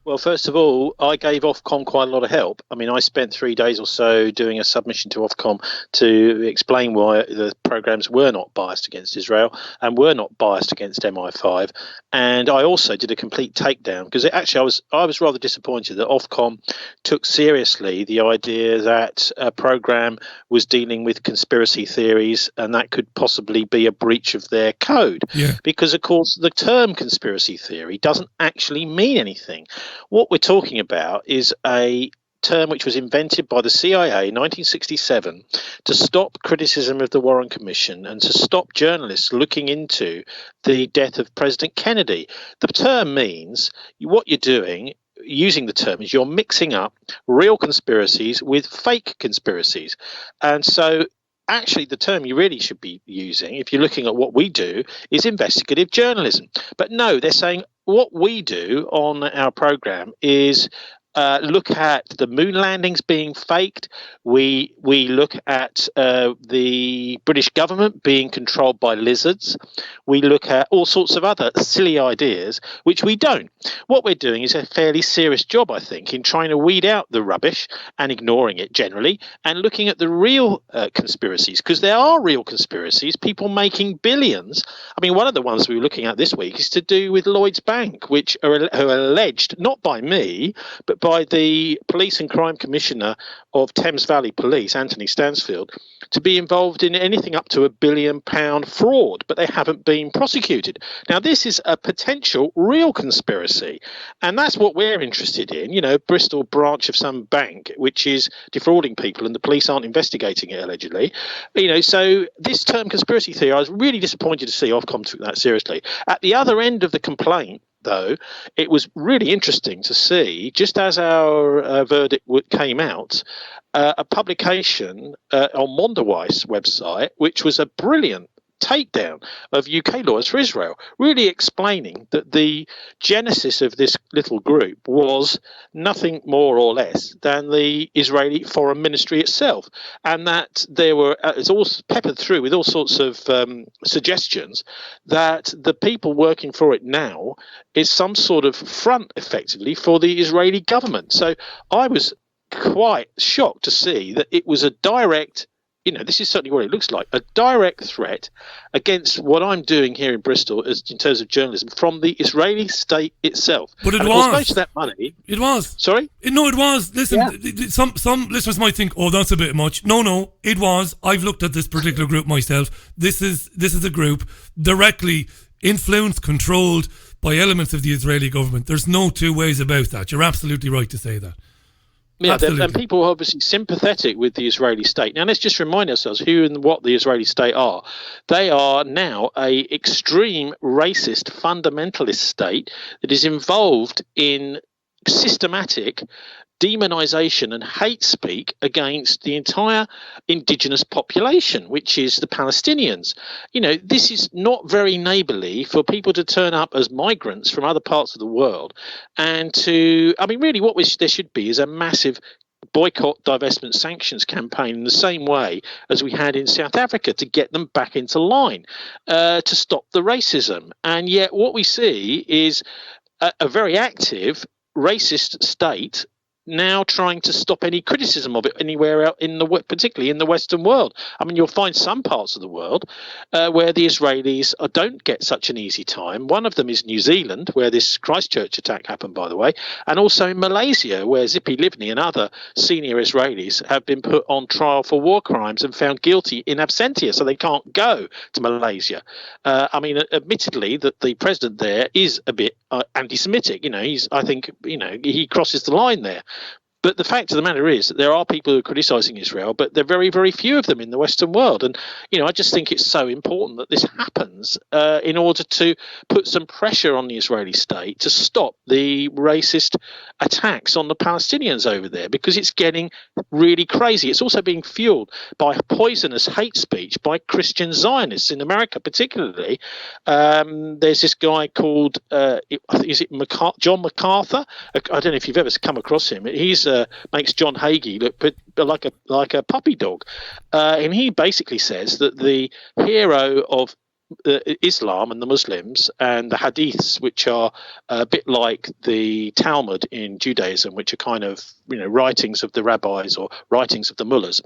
Well, first of all, I gave Ofcom quite a lot of help. I mean, I spent 3 days or so doing a submission to Ofcom to explain why the programmes were not biased against Israel and were not biased against MI5. And I also did a complete takedown because I was rather disappointed that Ofcom took seriously the idea that a programme was dealing with conspiracy theories and that could possibly be a breach of their code. Yeah. Because, of course, the term conspiracy theory doesn't actually mean anything. What we're talking about is a term which was invented by the CIA in 1967 to stop criticism of the Warren Commission and to stop journalists looking into the death of President Kennedy. The term means what you're doing, using the term, is you're mixing up real conspiracies with fake conspiracies. And so actually, the term you really should be using, if you're looking at what we do, is investigative journalism. But no, they're saying what we do on our programme is look at the moon landings being faked. We look at the British government being controlled by lizards. We look at all sorts of other silly ideas, which we don't. What we're doing is a fairly serious job, I think, in trying to weed out the rubbish and ignoring it generally and looking at the real conspiracies, because there are real conspiracies, people making billions. I mean, one of the ones we were looking at this week is to do with Lloyds Bank, which are alleged, not by me, but by the Police and Crime Commissioner of Thames Valley Police, Anthony Stansfield, to be involved in anything up to £1 billion fraud, but they haven't been prosecuted. Now, this is a potential real conspiracy, and that's what we're interested in. You know, Bristol branch of some bank which is defrauding people, and the police aren't investigating it, allegedly. You know, so this term conspiracy theory, I was really disappointed to see Ofcom took that seriously. At the other end of the complaint, though, it was really interesting to see, just as our verdict came out, a publication on Mondaweiss website, which was a brilliant takedown of UK laws for Israel, really explaining that the genesis of this little group was nothing more or less than the Israeli Foreign Ministry itself, and that there were it's all peppered through with all sorts of suggestions that the people working for it now is some sort of front, effectively, for the Israeli government. So I was quite shocked to see that it was a direct, you know, this is certainly what it looks like, a direct threat against what I'm doing here in Bristol as in terms of journalism from the Israeli state itself. But it and was. Most of that money. It was. Sorry? No, it was. Listen, some listeners might think, oh, that's a bit much. No, it was. I've looked at this particular group myself. This is a group directly influenced, controlled by elements of the Israeli government. There's no two ways about that. You're absolutely right to say that. Yeah, and people are obviously sympathetic with the Israeli state. Now, let's just remind ourselves who and what the Israeli state are. They are now a extreme racist fundamentalist state that is involved in systematic demonization and hate speak against the entire indigenous population, which is the Palestinians. You know, this is not very neighborly for people to turn up as migrants from other parts of the world and to, I mean, really what there should be is a massive boycott, divestment, sanctions campaign in the same way as we had in South Africa to get them back into line, to stop the racism. And yet what we see is a very active racist state now trying to stop any criticism of it anywhere out particularly in the Western world. I mean, you'll find some parts of the world where the Israelis don't get such an easy time. One of them is New Zealand, where this Christchurch attack happened, by the way, and also in Malaysia, where Zippy Livni and other senior Israelis have been put on trial for war crimes and found guilty in absentia, so they can't go to Malaysia. I mean, admittedly, that the president there is a bit anti-Semitic. You know, I think, you know, he crosses the line there. But the fact of the matter is that there are people who are criticising Israel, but there are very, very few of them in the Western world. And, you know, I just think it's so important that this happens in order to put some pressure on the Israeli state to stop the racist attacks on the Palestinians over there, because it's getting really crazy. It's also being fuelled by poisonous hate speech by Christian Zionists in America, particularly. There's this guy called, is it John MacArthur? I don't know if you've ever come across him. He's makes John Hagee look like a puppy dog, and he basically says that the hero of Islam and the Muslims and the hadiths, which are a bit like the Talmud in Judaism, which are kind of, you know, writings of the rabbis or writings of the mullahs,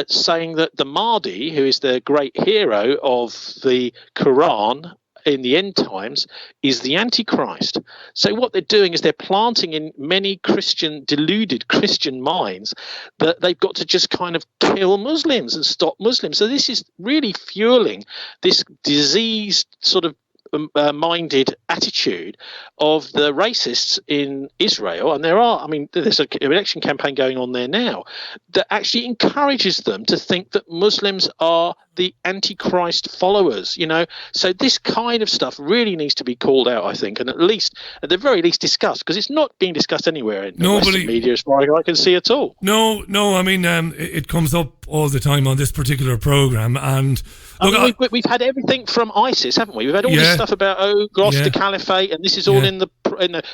saying that the Mahdi, who is the great hero of the Quran in the end times, is the Antichrist. So what they're doing is they're planting in many deluded Christian minds that they've got to just kind of kill Muslims and stop Muslims. So this is really fueling this diseased sort of minded attitude of the racists in Israel. And there's an election campaign going on there now that actually encourages them to think that Muslims are the Antichrist followers, you know. So this kind of stuff really needs to be called out, I think, and at the very least discussed, because it's not being discussed anywhere in the Western media as far as I can see at all. No, I mean, it comes up all the time on this particular programme, and look, we've had everything from ISIS, haven't we? We've had all this stuff about the caliphate, and this is all in the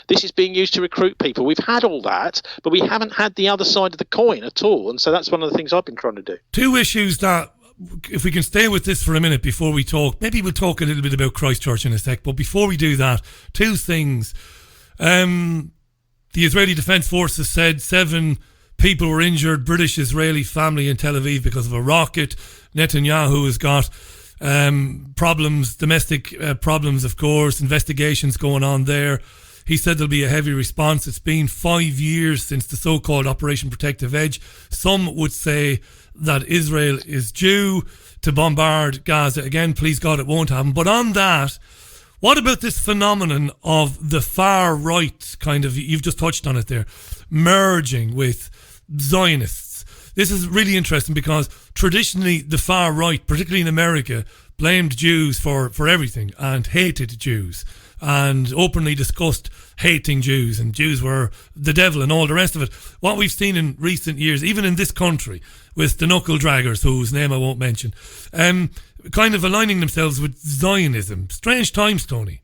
this is being used to recruit people. We've had all that, but we haven't had the other side of the coin at all, and so that's one of the things I've been trying to do. Two issues that, if we can stay with this for a minute before we talk, maybe we'll talk a little bit about Christchurch in a sec, but before we do that, two things. The Israeli Defence Forces said 7 people were injured, British-Israeli family in Tel Aviv, because of a rocket. Netanyahu has got problems, domestic problems, of course, investigations going on there. He said there'll be a heavy response. It's been 5 years since the so-called Operation Protective Edge. Some would say that Israel is due to bombard Gaza again. Please God, it won't happen. But on that, what about this phenomenon of the far right kind of, you've just touched on it there, merging with Zionists? This is really interesting because traditionally the far right, particularly in America, blamed Jews for everything and hated Jews and openly discussed hating Jews, and Jews were the devil and all the rest of it. What we've seen in recent years, even in this country, with the knuckle draggers, whose name I won't mention, kind of aligning themselves with Zionism. Strange times, Tony.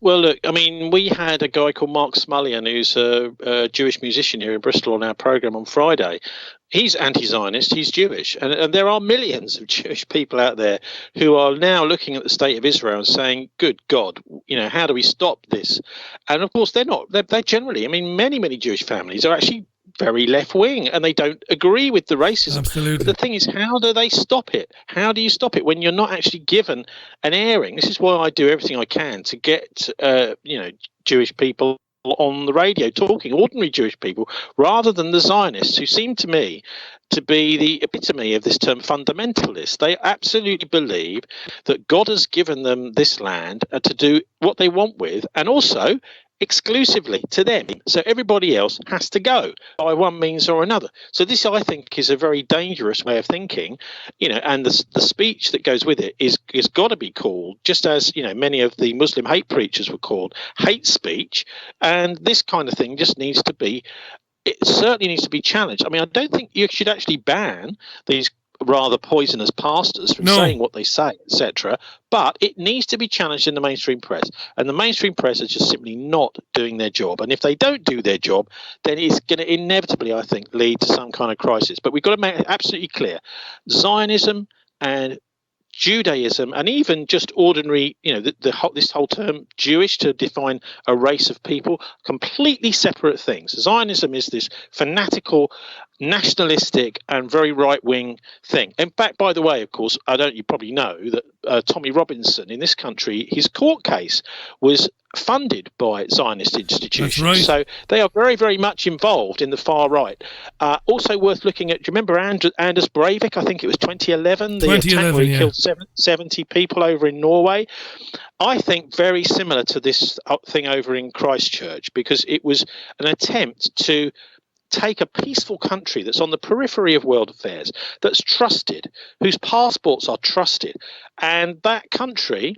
Well, look, I mean, we had a guy called Mark Smullian, who's a Jewish musician here in Bristol, on our programme on Friday. He's anti-Zionist, he's Jewish. And there are millions of Jewish people out there who are now looking at the state of Israel and saying, good God, how do we stop this? And of course, they're generally, I mean, many Jewish families are actually very left-wing and they don't agree with the racism. Absolutely. But the thing is, how do they stop it? How do you stop it when you're not actually given an airing? This is why I do everything I can to get, Jewish people on the radio talking, ordinary Jewish people, rather than the Zionists, who seem to me to be the epitome of this term fundamentalist. They absolutely believe that God has given them this land to do what they want with, and also exclusively to them. So everybody else has to go by one means or another. So this, I think, is a very dangerous way of thinking, and the speech that goes with it is got to be called, just as, many of the Muslim hate preachers were called, hate speech. And this kind of thing just needs to be, it certainly needs to be challenged. I mean, I don't think you should actually ban these rather poisonous pastors from saying what they say, etc. But it needs to be challenged in the mainstream press. And the mainstream press is just simply not doing their job. And if they don't do their job, then it's going to inevitably, I think, lead to some kind of crisis. But we've got to make it absolutely clear. Zionism and Judaism, and even just ordinary, this whole term Jewish to define a race of people, completely separate things. Zionism is this fanatical, nationalistic and very right-wing thing. In fact, by the way, of course, you probably know that Tommy Robinson in this country, his court case was funded by Zionist institutions. That's right. So they are very, very much involved in the far right. Also worth looking at, do you remember Anders Breivik? I think it was 2011, the attack where he killed 70 people over in Norway. I think very similar to this thing over in Christchurch, because it was an attempt to take a peaceful country that's on the periphery of world affairs, that's trusted, whose passports are trusted, and that country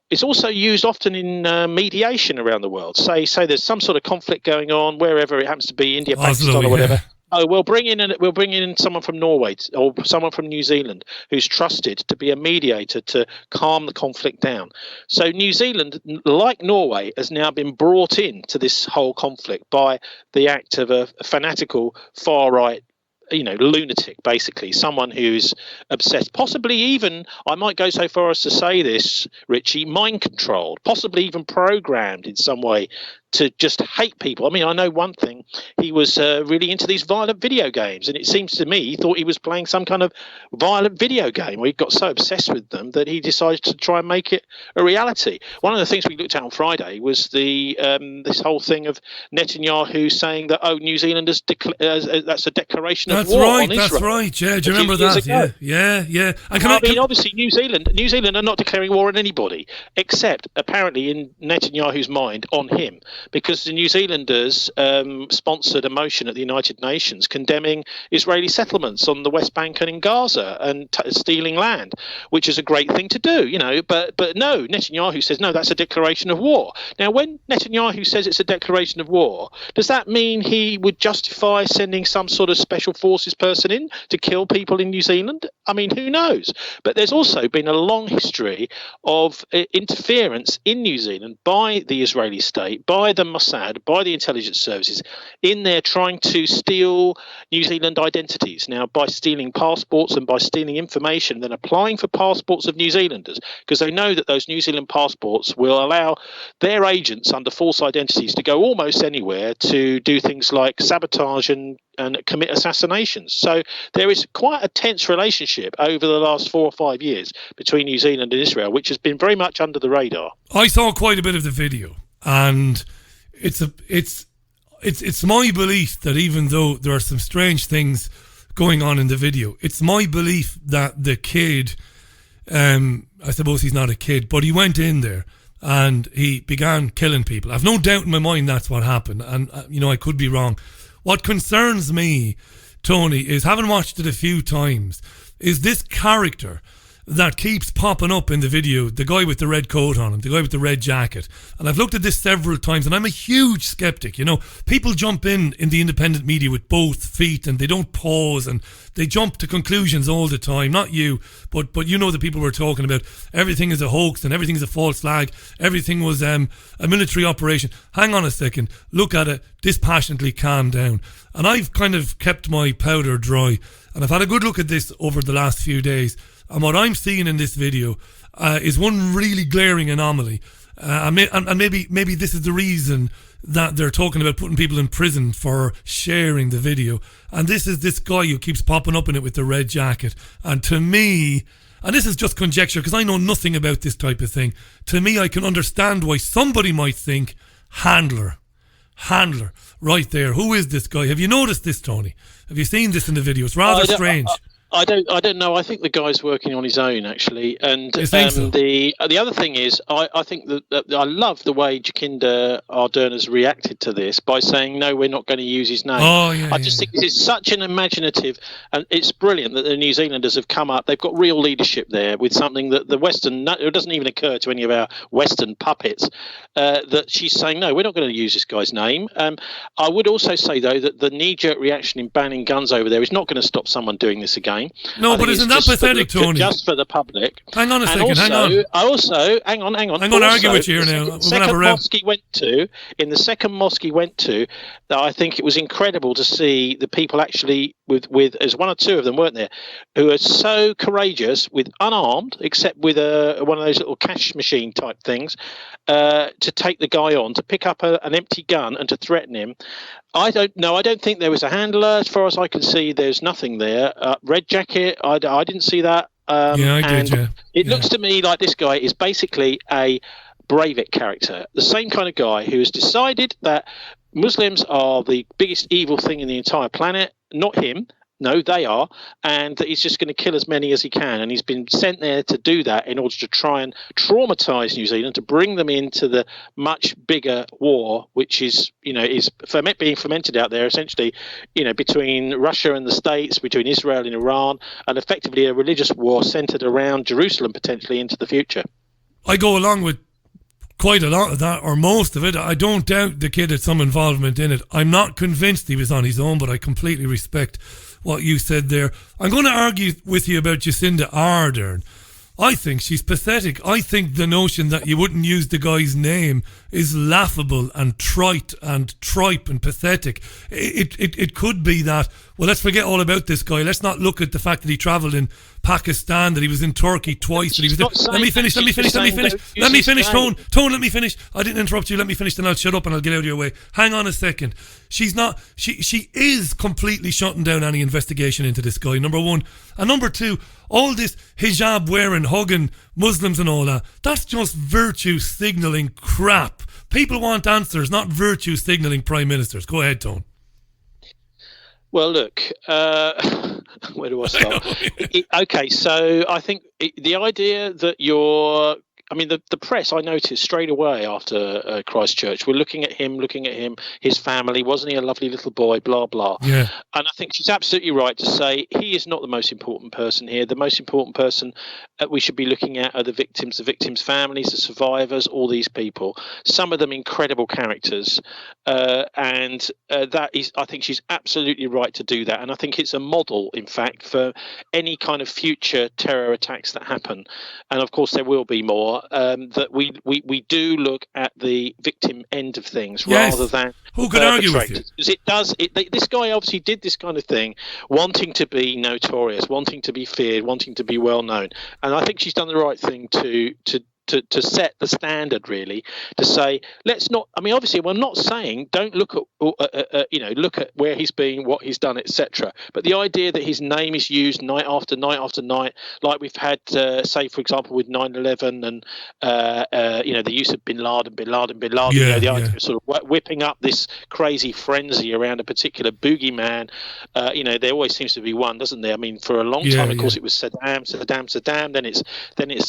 is also used often in mediation around the world. Say there's some sort of conflict going on wherever it happens to be, India, Pakistan, or whatever. Oh, we'll bring in someone from Norway or someone from New Zealand who's trusted to be a mediator to calm the conflict down. So New Zealand, like Norway, has now been brought into this whole conflict by the act of a fanatical far right, lunatic, basically, someone who's obsessed, possibly even, I might go so far as to say this, Richie, mind controlled, possibly even programmed in some way to just hate people. I mean, I know one thing, he was really into these violent video games, and it seems to me he thought he was playing some kind of violent video game where he got so obsessed with them that he decided to try and make it a reality. One of the things we looked at on Friday was this whole thing of Netanyahu saying that, New Zealanders, that's a declaration of war on Israel. That's right, yeah. Do you remember that? Yeah. And obviously New Zealand are not declaring war on anybody, except apparently in Netanyahu's mind on him, because the New Zealanders sponsored a motion at the United Nations condemning Israeli settlements on the West Bank and in Gaza and stealing land, which is a great thing to do, but no, Netanyahu says, no, that's a declaration of war. Now, when Netanyahu says it's a declaration of war, does that mean he would justify sending some sort of special forces person in to kill people in New Zealand? I mean, who knows? But there's also been a long history of interference in New Zealand by the Israeli state, by the Mossad, by the intelligence services, in there trying to steal New Zealand identities. Now, by stealing passports and by stealing information, then applying for passports of New Zealanders, because they know that those New Zealand passports will allow their agents under false identities to go almost anywhere to do things like sabotage and commit assassinations. So there is quite a tense relationship over the last 4 or 5 years between New Zealand and Israel, which has been very much under the radar. I saw quite a bit of the video. And it's my belief that even though there are some strange things going on in the video, it's my belief that the kid, I suppose he's not a kid, but he went in there and he began killing people. I've no doubt in my mind that's what happened, and I could be wrong. What concerns me, Tony, is, having watched it a few times, is this character that keeps popping up in the video, the guy with the red coat on him, the guy with the red jacket. And I've looked at this several times, and I'm a huge skeptic. People jump in the independent media with both feet, and they don't pause, and they jump to conclusions all the time. Not you, but the people we're talking about. Everything is a hoax, and everything is a false flag. Everything was a military operation. Hang on a second. Look at it. Dispassionately calm down. And I've kind of kept my powder dry, and I've had a good look at this over the last few days. And what I'm seeing in this video is one really glaring anomaly. And maybe this is the reason that they're talking about putting people in prison for sharing the video. And this is this guy who keeps popping up in it with the red jacket. And to me, and this is just conjecture because I know nothing about this type of thing, to me I can understand why somebody might think handler, right there. Who is this guy? Have you noticed this, Tony? Have you seen this in the video? It's rather strange. I don't know. I think the guy's working on his own, actually. And so? the other thing is, I think that I love the way Jacinda Ardern has reacted to this by saying, no, we're not going to use his name. I just think this is such an imaginative, and it's brilliant that the New Zealanders have come up. They've got real leadership there with something that the Western, it doesn't even occur to any of our Western puppets, that she's saying, no, we're not going to use this guy's name. I would also say, though, that the knee-jerk reaction in banning guns over there is not going to stop someone doing this again. No, but isn't that pathetic, Tony? Just for the public. Hang on a second, hang on. Hang on. I'm going to argue with you here now. In the second mosque he went to, that I think it was incredible to see the people actually, with as one or two of them, weren't there, who are so courageous, with unarmed, except with one of those little cash machine type things, to take the guy on, to pick up an empty gun and to threaten him. I don't know. I don't think there was a handler. As far as I can see, there's nothing there. Red jacket, I didn't see that. I did, yeah. It looks to me like this guy is basically a Breivik character, the same kind of guy who has decided that Muslims are the biggest evil thing in the entire planet. Not him. No, they are, and that he's just going to kill as many as he can. And he's been sent there to do that in order to try and traumatise New Zealand, to bring them into the much bigger war, which is, being fomented out there, essentially, between Russia and the States, between Israel and Iran, and effectively a religious war centred around Jerusalem potentially into the future. I go along with quite a lot of that, or most of it. I don't doubt the kid had some involvement in it. I'm not convinced he was on his own, but I completely respect what you said there. I'm going to argue with you about Jacinda Ardern. I think she's pathetic. I think the notion that you wouldn't use the guy's name is laughable and trite and tripe and pathetic. It could be that, well, let's forget all about this guy. Let's not look at the fact that he travelled in Pakistan, that he was in Turkey twice, that he was there. Let me finish, Tone, let me finish. I didn't interrupt you. Let me finish, then I'll shut up and I'll get out of your way. Hang on a second. She is completely shutting down any investigation into this guy, number one. And number two, all this hijab wearing, hugging Muslims and all that, that's just virtue signalling crap. People want answers, not virtue signalling prime ministers. Go ahead, Tone. Well, look, where do I start? Okay, so I think the idea that the press, I noticed straight away after Christchurch, were looking at him, his family. Wasn't he a lovely little boy, blah, blah. Yeah. And I think she's absolutely right to say he is not the most important person here. The most important person we should be looking at are the victims' families, the survivors, all these people. Some of them incredible characters. And that is, I think she's absolutely right to do that. And I think it's a model, in fact, for any kind of future terror attacks that happen. And of course, there will be more. That we do look at the victim end of things rather than who could argue with you? Because this guy obviously did this kind of thing, wanting to be notorious, wanting to be feared, wanting to be well known, and I think she's done the right thing to to set the standard, really, to say, let's not, I mean, obviously we're not saying don't look at look at where he's been, what he's done, etc., but the idea that his name is used night after night after night, like we've had say, for example, with 9/11 and the use of bin Laden, the idea of sort of whipping up this crazy frenzy around a particular boogeyman. There always seems to be one, doesn't there? I mean, for a long time, of course, it was Saddam, then it's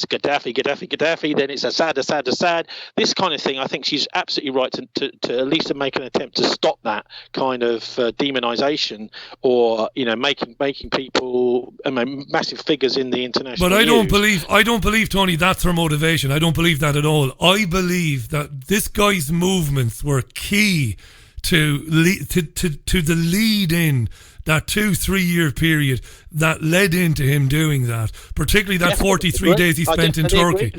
Gaddafi, then it's Assad. This kind of thing, I think she's absolutely right to at least make an attempt to stop that kind of demonization, or making people massive figures in the international. But I news. don't believe, Tony, that's her motivation. I don't believe that at all. I believe that this guy's movements were key to the lead in that 2-3 year period that led into him doing that, particularly that 43 days he spent in Turkey.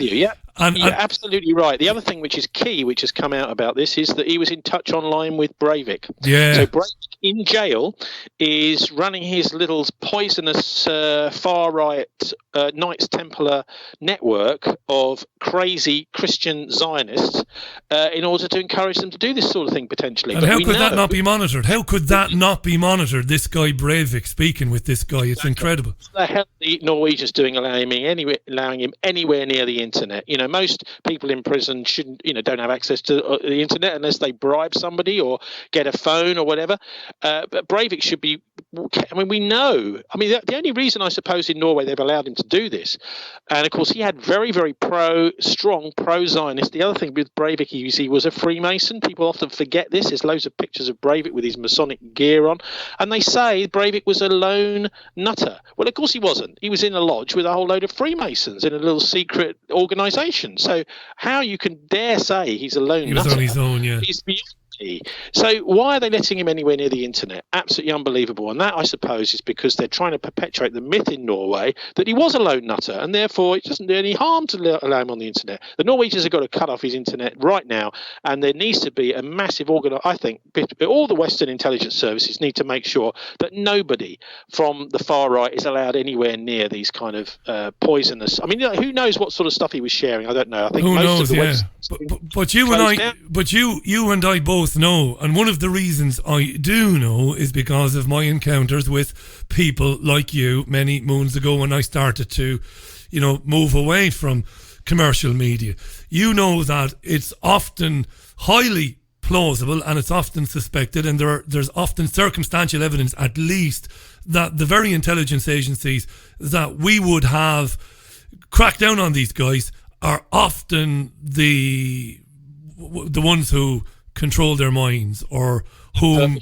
You're absolutely right. The other thing which is key, which has come out about this, is that he was in touch online with Breivik. Yeah. So Breivik in jail is running his little poisonous far-right Knights Templar network of crazy Christian Zionists in order to encourage them to do this sort of thing, potentially. And how could that not be monitored? How could that not be monitored? This guy Breivik speaking with this guy, it's incredible. The hell are the Norwegians doing allowing him anywhere near the internet? Most people in prison don't have access to the internet unless they bribe somebody or get a phone or whatever. But Breivik should be. I mean, we know. I mean, the only reason I suppose in Norway they've allowed him to do this, and of course he had very, very strong pro-Zionist. The other thing with Breivik, he was a Freemason. People often forget this. There's loads of pictures of Breivik with his Masonic gear on, and they say Breivik was a lone nutter. Well, of course he wasn't. He was in a lodge with a whole load of Freemasons in a little secret organisation. So how you can dare say he's a lone nutter? He was on his own, yeah. He's beyond. So why are they letting him anywhere near the internet? Absolutely unbelievable. And that, I suppose, is because they're trying to perpetuate the myth in Norway that he was a lone nutter, and therefore it doesn't do any harm to allow him on the internet. The Norwegians have got to cut off his internet right now, and there needs to be a massive I think all the Western intelligence services need to make sure that nobody from the far right is allowed anywhere near these kind of poisonous. I mean, who knows what sort of stuff he was sharing? I don't know. I think who most knows, of the yeah. But you and I both know, and one of the reasons I do know is because of my encounters with people like you many moons ago when I started to, move away from commercial media. You know that it's often highly plausible and it's often suspected, and there's often circumstantial evidence, at least, that the very intelligence agencies that we would have cracked down on these guys are often the ones who control their minds, or whom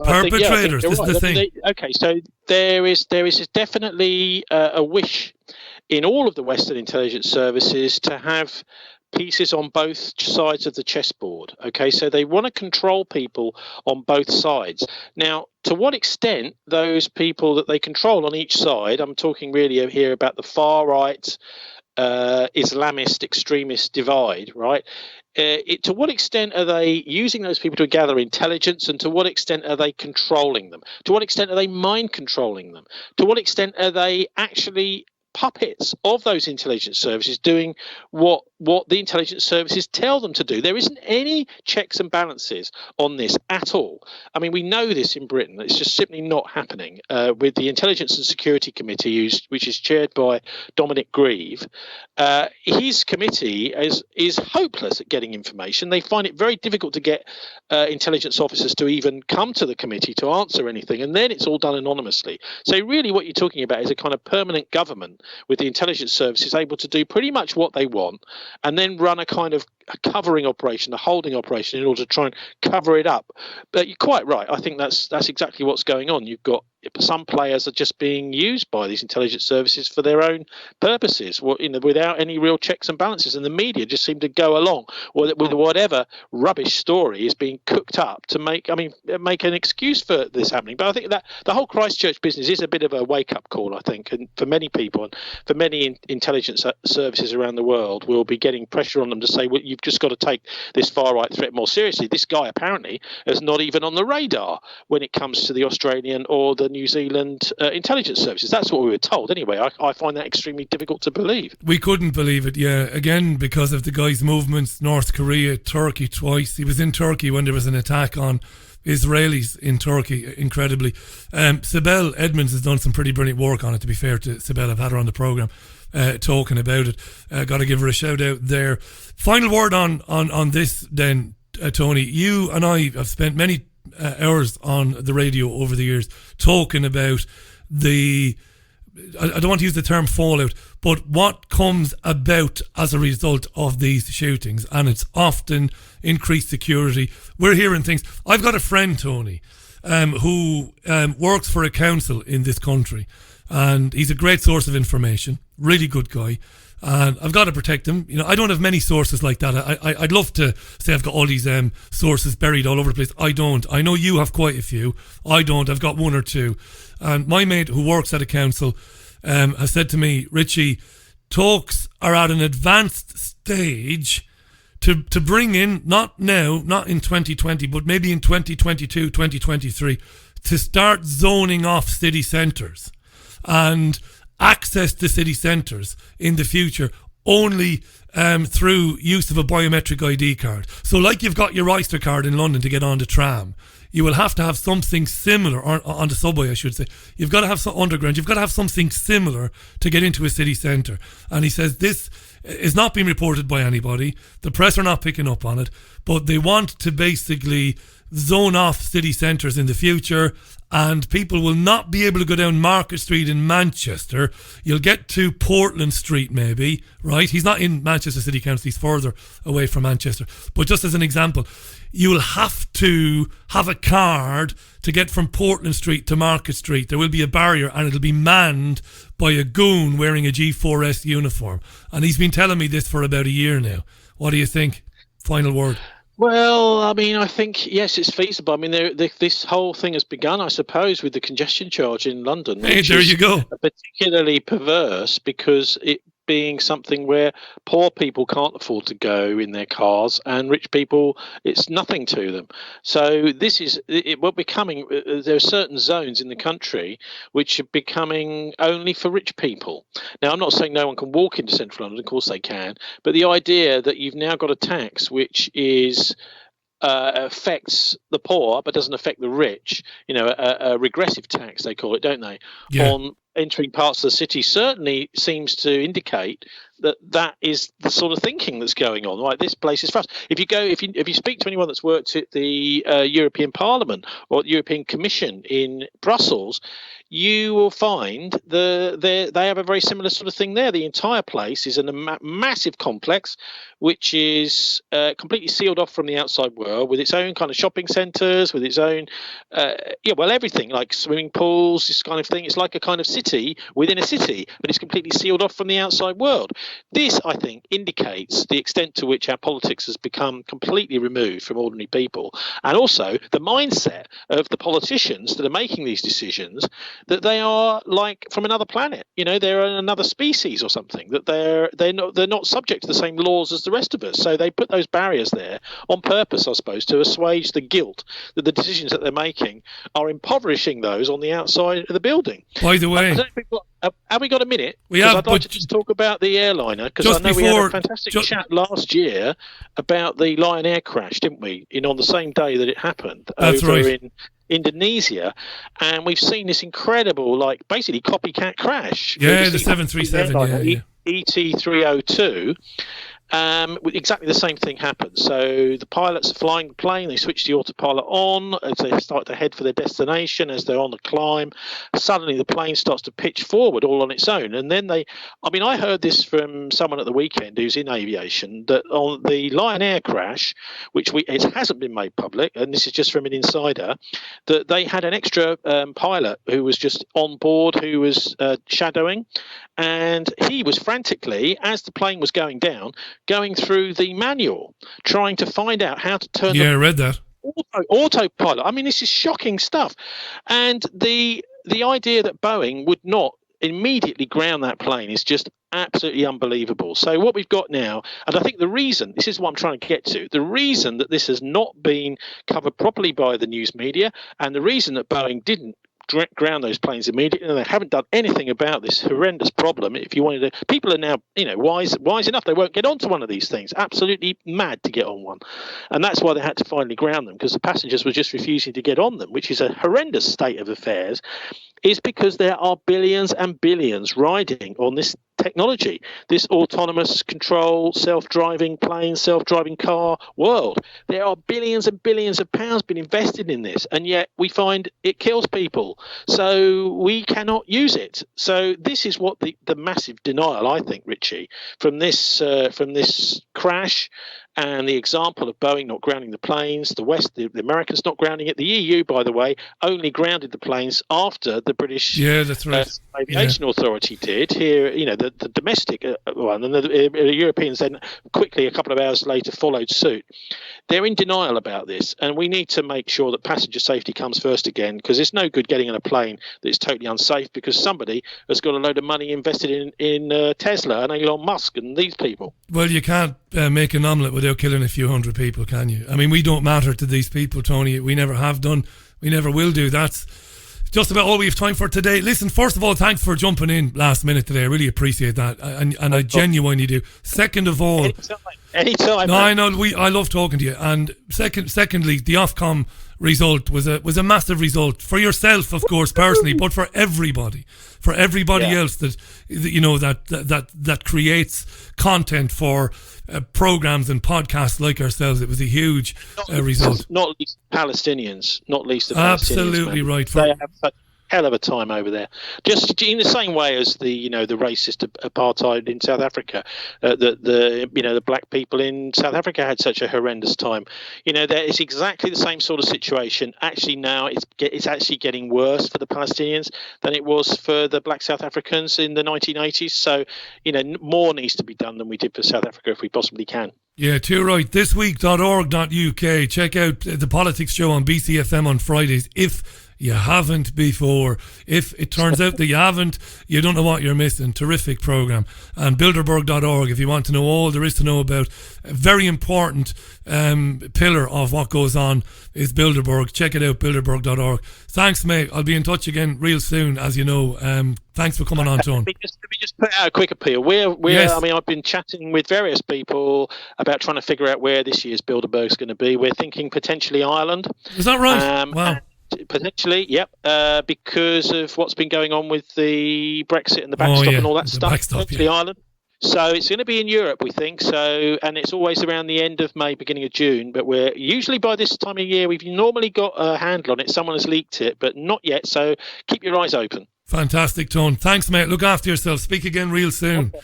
perpetrators. This is the thing. Okay, so there is definitely a wish in all of the Western intelligence services to have pieces on both sides of the chessboard. Okay, so they want to control people on both sides. Now, to what extent those people that they control on each side, I'm talking really here about the far right Islamist extremist divide, right? To what extent are they using those people to gather intelligence, and to what extent are they controlling them? To what extent are they mind controlling them? To what extent are they actually puppets of those intelligence services doing what the intelligence services tell them to do? There isn't any checks and balances on this at all. I mean, we know this in Britain. It's just simply not happening. With the Intelligence and Security Committee, which is chaired by Dominic Grieve, his committee is hopeless at getting information. They find it very difficult to get intelligence officers to even come to the committee to answer anything, and then it's all done anonymously. So really what you're talking about is a kind of permanent government with the intelligence services able to do pretty much what they want, and then run a kind of a covering operation, a holding operation, in order to try and cover it up. But you're quite right. I think that's exactly what's going on. You've got some players are just being used by these intelligence services for their own purposes, without any real checks and balances, and the media just seem to go along with whatever rubbish story is being cooked up to make an excuse for this happening. But I think that the whole Christchurch business is a bit of a wake-up call, I think, and for many people, and for many intelligence services around the world, will be getting pressure on them to say, well, you've just got to take this far-right threat more seriously. This guy apparently is not even on the radar when it comes to the Australian or the New Zealand intelligence services. That's what we were told anyway. I find that extremely difficult to believe. We couldn't believe it, yeah. Again, because of the guy's movements, North Korea, Turkey twice. He was in Turkey when there was an attack on Israelis in Turkey, incredibly. Sibel Edmonds has done some pretty brilliant work on it, to be fair to Sibel. I've had her on the programme talking about it. Got to give her a shout out there. Final word on this then, Tony. You and I have spent many hours on the radio over the years talking about I don't want to use the term fallout, but what comes about as a result of these shootings, and it's often increased security. We're hearing things. I've got a friend, Tony, who works for a council in this country, and he's a great source of information, really good guy, and I've got to protect him. You know, I don't have many sources like that. I'd love to say I've got all these sources buried all over the place. I don't. I know you have quite a few. I don't. I've got one or two. And my mate who works at a council has said to me, Richie, talks are at an advanced stage to bring in, not now, not in 2020, but maybe in 2022, 2023, to start zoning off city centres and access to city centres in the future only through use of a biometric ID card. So like you've got your Oyster card in London to get on the tram, you will have to have something similar, or on the subway I should say. You've got to have some underground, you've got to have something similar to get into a city centre. And he says this is not being reported by anybody, the press are not picking up on it, but they want to basically zone off city centres in the future, and people will not be able to go down Market Street in Manchester. You'll get to Portland Street maybe, right? He's not in Manchester City Council, he's further away from Manchester. But just as an example, you'll have to have a card to get from Portland Street to Market Street. There will be a barrier, and it'll be manned by a goon wearing a G4S uniform. And he's been telling me this for about a year now. What do you think? Final word. Well, I mean, I think, yes, it's feasible. I mean, this whole thing has begun, I suppose, with the congestion charge in London. Hey, there you go. Particularly perverse because it being something where poor people can't afford to go in their cars and rich people, it's nothing to them. So this is we're becoming, there are certain zones in the country which are becoming only for rich people. Now, I'm not saying no one can walk into central London, of course they can, but the idea that you've now got a tax which is affects the poor but doesn't affect the rich, you know, a regressive tax they call it, don't they? Yeah. On entering parts of the city certainly seems to indicate that is the sort of thinking that's going on. Right, this place is for us. If you speak to anyone that's worked at the European Parliament or the European Commission in Brussels, you will find they have a very similar sort of thing there. The entire place is in a massive complex which is completely sealed off from the outside world, with its own kind of shopping centres, with its own everything, like swimming pools, this kind of thing. It's like a kind of city within a city, but it's completely sealed off from the outside world. This, I think, indicates the extent to which our politics has become completely removed from ordinary people, and also the mindset of the politicians that are making these decisions, that they are like from another planet. You know, they're another species or something. That they're not subject to the same laws as the rest of us. So they put those barriers there on purpose, I suppose, to assuage the guilt that the decisions that they're making are impoverishing those on the outside of the building. By the way, have we got a minute? We have. I'd like to just talk about the airliner, because I know we had a fantastic chat last year about the Lion Air crash, didn't we? On the same day that it happened in Indonesia, and we've seen this incredible, basically copycat crash. Yeah, the 737, ET302. Exactly the same thing happened. So the pilots are flying the plane, they switch the autopilot on as they start to head for their destination. As they're on the climb, suddenly the plane starts to pitch forward all on its own. And then I heard this from someone at the weekend who's in aviation, that on the Lion Air crash, which it hasn't been made public, and this is just from an insider, that they had an extra pilot who was just on board, who was shadowing, and he was frantically, as the plane was going down, going through the manual, trying to find out how to turn. Yeah, I read that. Autopilot. I mean, this is shocking stuff. And the idea that Boeing would not immediately ground that plane is just absolutely unbelievable. So what we've got now, and I think the reason, this is what I'm trying to get to, the reason that this has not been covered properly by the news media, and the reason that Boeing didn't ground those planes immediately, and they haven't done anything about this horrendous problem. If you wanted to, people are now, wise enough. They won't get onto one of these things. Absolutely mad to get on one, and that's why they had to finally ground them, because the passengers were just refusing to get on them, which is a horrendous state of affairs. Is because there are billions and billions riding on this technology, this autonomous control, self-driving plane, self-driving car world. There are billions and billions of pounds being invested in this, and yet we find it kills people. So we cannot use it. So this is what the massive denial, I think, Richie, from this crash. And the example of Boeing not grounding the planes, the Americans not grounding it. The EU, by the way, only grounded the planes after the British Aviation Authority did. Here, the domestic one, and the Europeans then quickly, a couple of hours later, followed suit. They're in denial about this, and we need to make sure that passenger safety comes first again, because it's no good getting on a plane that's totally unsafe because somebody has got a load of money invested in Tesla and Elon Musk and these people. Well, you can't make an omelette without killing a few hundred people, can you? I mean, we don't matter to these people, Tony. We never have done. We never will do. That's just about all we have time for today. Listen, first of all, thanks for jumping in last minute today. I really appreciate that, and I genuinely do. Second of all, anytime. No, I know. I love talking to you. And secondly, the Ofcom result was a massive result for yourself, of course, personally, but for everybody else that creates content for programs and podcasts like ourselves. It was a huge result. Not least Palestinians, not least the Palestinians. Absolutely right. They have such a hell of a time over there. Just in the same way as the racist apartheid in South Africa, the black people in South Africa had such a horrendous time. It's exactly the same sort of situation. Actually, now it's actually getting worse for the Palestinians than it was for the black South Africans in the 1980s. So, more needs to be done than we did for South Africa if we possibly can. Yeah, too right. Thisweek.org.uk. Check out the Politics Show on BCfm on Fridays if you haven't before. If it turns out that you haven't, you don't know what you're missing. Terrific programme. And Bilderberg.org if you want to know all there is to know about a very important pillar of what goes on is Bilderberg. Check it out, Bilderberg.org. Thanks, mate. I'll be in touch again real soon, as you know. Thanks for coming on, Tone. Let me just put out a quick appeal. Yes. I mean, I've been chatting with various people about trying to figure out where this year's Bilderberg's going to be. We're thinking potentially Ireland. Is that right? Wow. Potentially, yep, because of what's been going on with the Brexit and the backstop and all that stuff. Potentially Ireland. So it's going to be in Europe, we think. So, and it's always around the end of May, beginning of June. But we're usually by this time of year, we've normally got a handle on it. Someone has leaked it, but not yet. So keep your eyes open. Fantastic, Tone. Thanks, mate. Look after yourself. Speak again real soon.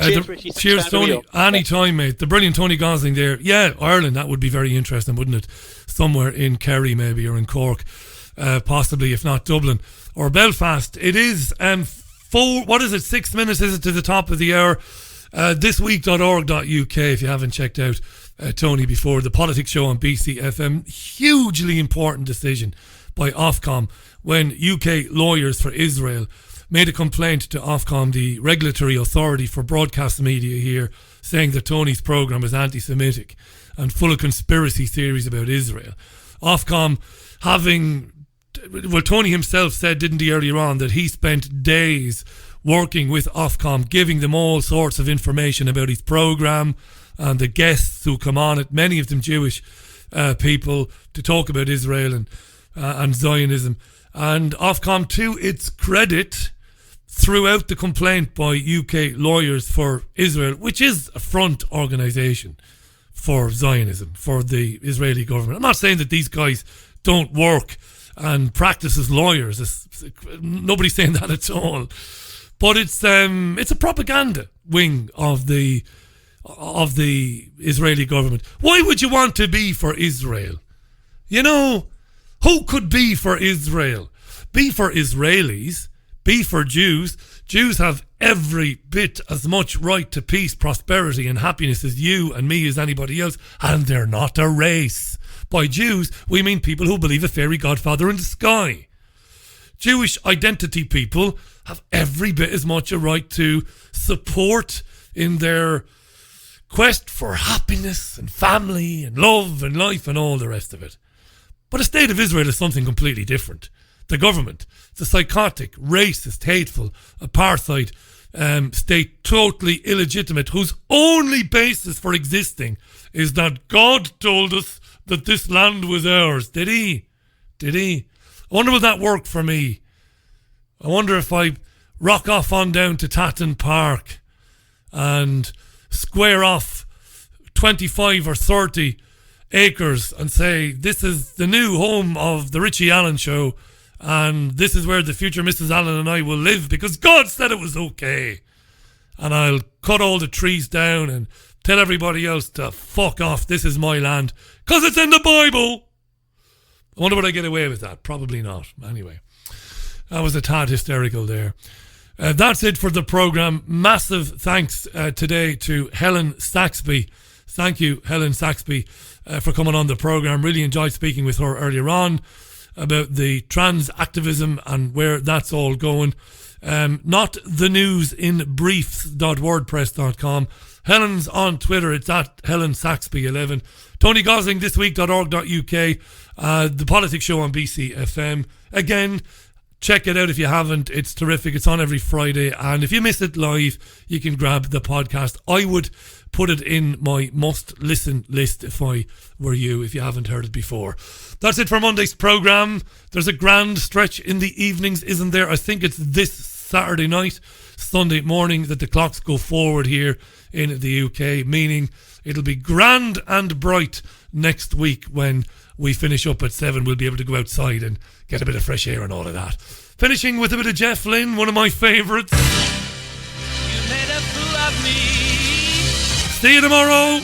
Cheers, Richie. Cheers, Tony. Anytime, mate. The brilliant Tony Gosling there. Yeah, Ireland, that would be very interesting, wouldn't it? Somewhere in Kerry, maybe, or in Cork, possibly, if not Dublin or Belfast. It is 6 minutes is it to the top of the hour? Thisweek.org.uk if you haven't checked out Tony before. The Politics Show on BCfm. Hugely important decision by Ofcom when UK lawyers for Israel made a complaint to Ofcom, the regulatory authority for broadcast media here, saying that Tony's programme is anti-Semitic and full of conspiracy theories about Israel. Ofcom Tony himself said, didn't he, earlier on, that he spent days working with Ofcom, giving them all sorts of information about his programme and the guests who come on it, many of them Jewish people, to talk about Israel and Zionism. And Ofcom, to its credit, throughout the complaint by UK lawyers for Israel, which is a front organisation for Zionism, for the Israeli government. I'm not saying that these guys don't work and practice as lawyers. Nobody's saying that at all. But it's a propaganda wing of the Israeli government. Why would you want to be for Israel? Who could be for Israel? Be for Israelis. Be for Jews. Jews have every bit as much right to peace, prosperity and happiness as you and me, as anybody else. And they're not a race. By Jews, we mean people who believe a fairy godfather in the sky. Jewish identity people have every bit as much a right to support in their quest for happiness and family and love and life and all the rest of it. But the state of Israel is something completely different. the government. It's a psychotic, racist, hateful, apartheid state, totally illegitimate, whose only basis for existing is that God told us that this land was ours. Did he? I wonder will that work for me? I wonder if I rock off on down to Tatton Park and square off 25 or 30 acres and say, this is the new home of the Richie Allen Show, and this is where the future Mrs. Allen and I will live because God said it was okay. And I'll cut all the trees down and tell everybody else to fuck off. This is my land because it's in the Bible. I wonder would I get away with that? Probably not. Anyway, that was a tad hysterical there. That's it for the programme. Massive thanks today to Helen Saxby. Thank you, Helen Saxby, for coming on the programme. Really enjoyed speaking with her earlier on about the trans activism and where that's all going. Not the news in briefs.wordpress.com. Helen's on Twitter. It's at Helen Saxby 11. Tony Gosling, thisweek.org.uk. The Politics Show on BCfm. Again, check it out if you haven't. It's terrific. It's on every Friday. And if you miss it live, you can grab the podcast. I would put it in my must-listen list if I were you, if you haven't heard it before. That's it for Monday's programme. There's a grand stretch in the evenings, isn't there? I think it's this Saturday night, Sunday morning, that the clocks go forward here in the UK, meaning it'll be grand and bright next week when we finish up at 7. We'll be able to go outside and get a bit of fresh air and all of that. Finishing with a bit of Jeff Lynne, one of my favourites. You made a fool of me. See you tomorrow.